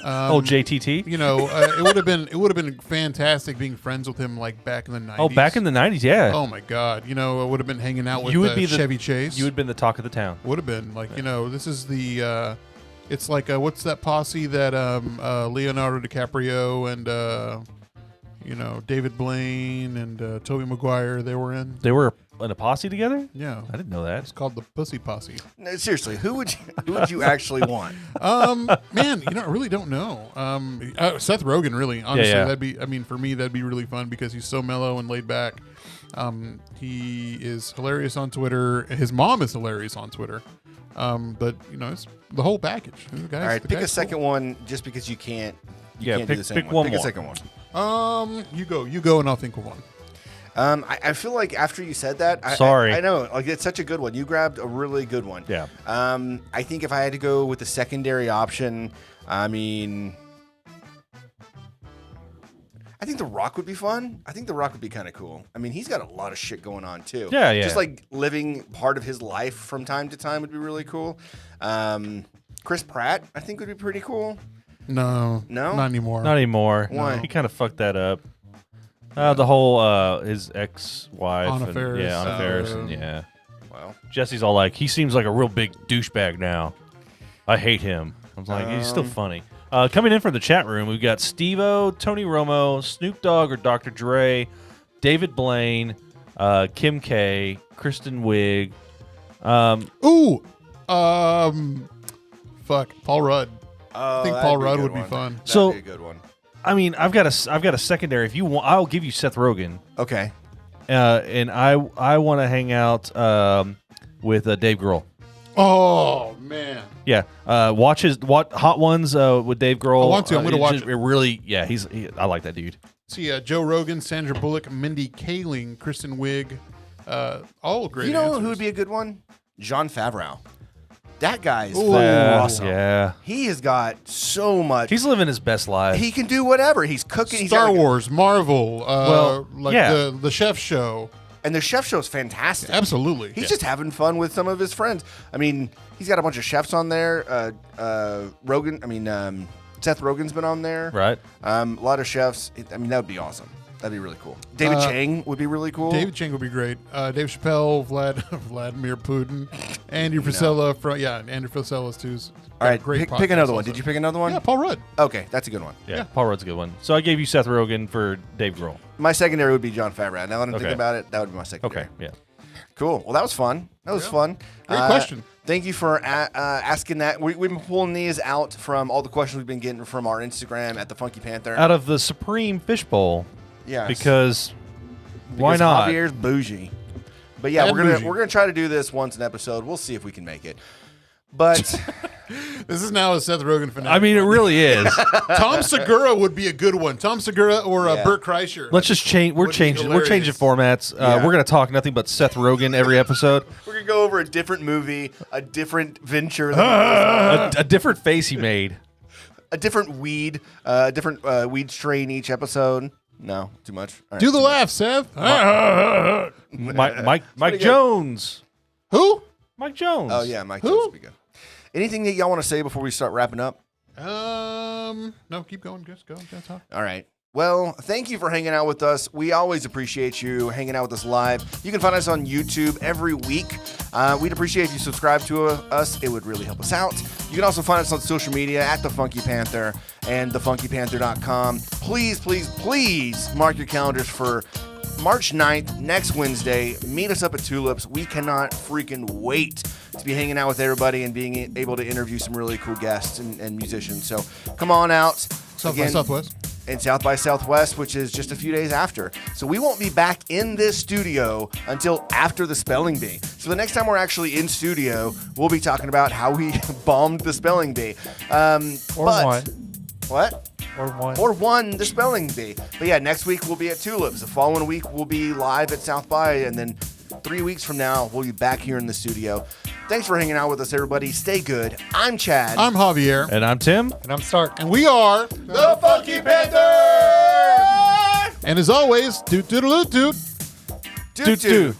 JTT. You know, it would have been fantastic being friends with him like back in the 90s. Oh, back in the 90s, yeah. Oh my God! You know, I would have been hanging out with You would be the- Chevy Chase. You would have been the talk of the town. Would have been like, you know, this is the it's like what's that posse that Leonardo DiCaprio and you know, David Blaine and Tobey Maguire they were in. They were in a posse together? Yeah. I didn't know that. It's called the Pussy Posse. No, seriously, who would you actually want? Man, I really don't know. Seth Rogen, really, honestly, Yeah. that'd be. I mean, for me, that'd be really fun because he's so mellow and laid back. He is hilarious on Twitter. His mom is hilarious on Twitter. But it's the whole package. All right, pick a second one, just because you can't. Can't do the same pick one Pick more. a second one. You go, and I'll think of one. I feel like after you said that, Sorry. I know, like it's such a good one. You grabbed a really good one. Yeah. I think if I had to go with the secondary option, I think The Rock would be fun. I think The Rock would be kind of cool. I mean, he's got a lot of shit going on too. Yeah. Just like living part of his life from time to time would be really cool. Chris Pratt, I think, would be pretty cool. No, not anymore. Not anymore. Why? He kind of fucked that up. The whole his ex-wife. Anna Faris. Yeah, Anna Faris. And yeah. Well, Jesse's all like, he seems like a real big douchebag now. I hate him. I was like, he's still funny. Coming in from the chat room, we've got Steve-O, Tony Romo, Snoop Dogg or Dr. Dre, David Blaine, Kim K, Kristen Wiig. Paul Rudd. I think Paul Rudd would be fun. So- That'd be a good one. I mean, I've got a secondary. If you want, I'll give you Seth Rogen. Okay. And I want to hang out with Dave Grohl. Oh man. Yeah, watch Hot Ones with Dave Grohl. I want to. I'm gonna watch it. Really, yeah, I like that dude. See, Joe Rogan, Sandra Bullock, Mindy Kaling, Kristen Wiig, all great. You know answers. who would be a good one? Jon Favreau. That guy is Yeah, awesome. yeah. He has got so much. He's living his best life. He can do whatever. He's cooking. He's Star got Wars, Marvel, yeah. the Chef Show. and the chef show is fantastic. Absolutely. He's just having fun with some of his friends. I mean, he's got a bunch of chefs on there. Seth Rogen's been on there. Right. A lot of chefs. That would be awesome. That'd be really cool. David Chang would be really cool. David Chang would be great. Dave Chappelle, Vladimir Putin, Andy Frisella. Andrew Frisella's too. All right, great pick another one. also. Did you pick another one? Yeah, Paul Rudd. Okay, that's a good one. Yeah, Paul Rudd's a good one. So I gave you Seth Rogen for Dave Grohl. My secondary would be Jon Favreau. Now that I'm thinking about it, that would be my secondary. Okay, yeah. Cool. Well, that was fun. That was fun. Great question. Thank you for asking that. We've been pulling these out from all the questions we've been getting from our Instagram at the Funky Panther. Out of the Supreme Fishbowl. Yes. Because why not? Javier's bougie. But yeah, And we're bougie. gonna try to do this once an episode. We'll see if we can make it. But This is now a Seth Rogen fanatic. I mean, it really is. Tom Segura would be a good one. Tom Segura or Yeah. Burt Kreischer. Let's just change. We're Would be changing. We're changing hilarious. formats. Yeah. We're gonna talk nothing but Seth Rogen every episode. we're gonna go over a different movie, a different venture, A different face he made. a different weed, a different weed strain each episode. No, too much. All right, Do the too much. laugh, Seth. Mike pretty good. Jones. Who? Mike Jones. Oh yeah, Mike Who? Jones would be good. Anything that y'all want to say before we start wrapping up? No, keep going. Just go. Just talk. All right. Well, thank you for hanging out with us. We always appreciate you hanging out with us live. You can find us on YouTube every week. We'd appreciate if you subscribe to us. It would really help us out. You can also find us on social media at The Funky Panther and thefunkypanther.com. Please, please, please mark your calendars for March 9th, next Wednesday. Meet us up at Tulips. We cannot freaking wait to be hanging out with everybody and being able to interview some really cool guests and musicians. So come on out. South by Southwest. And South by Southwest, which is just a few days after. So we won't be back in this studio until after the spelling bee. So the next time we're actually in studio, we'll be talking about how we bombed the spelling bee. What? Or won the spelling bee. But yeah, next week we'll be at Tulips. The following week we'll be live at South by. And then 3 weeks from now, we'll be back here in the studio. Thanks for hanging out with us, everybody. Stay good. I'm Chad. I'm Javier. And I'm Tim. And I'm Stark. And we are the Funky Panther! And as always, toot toot toot toot. Toot toot.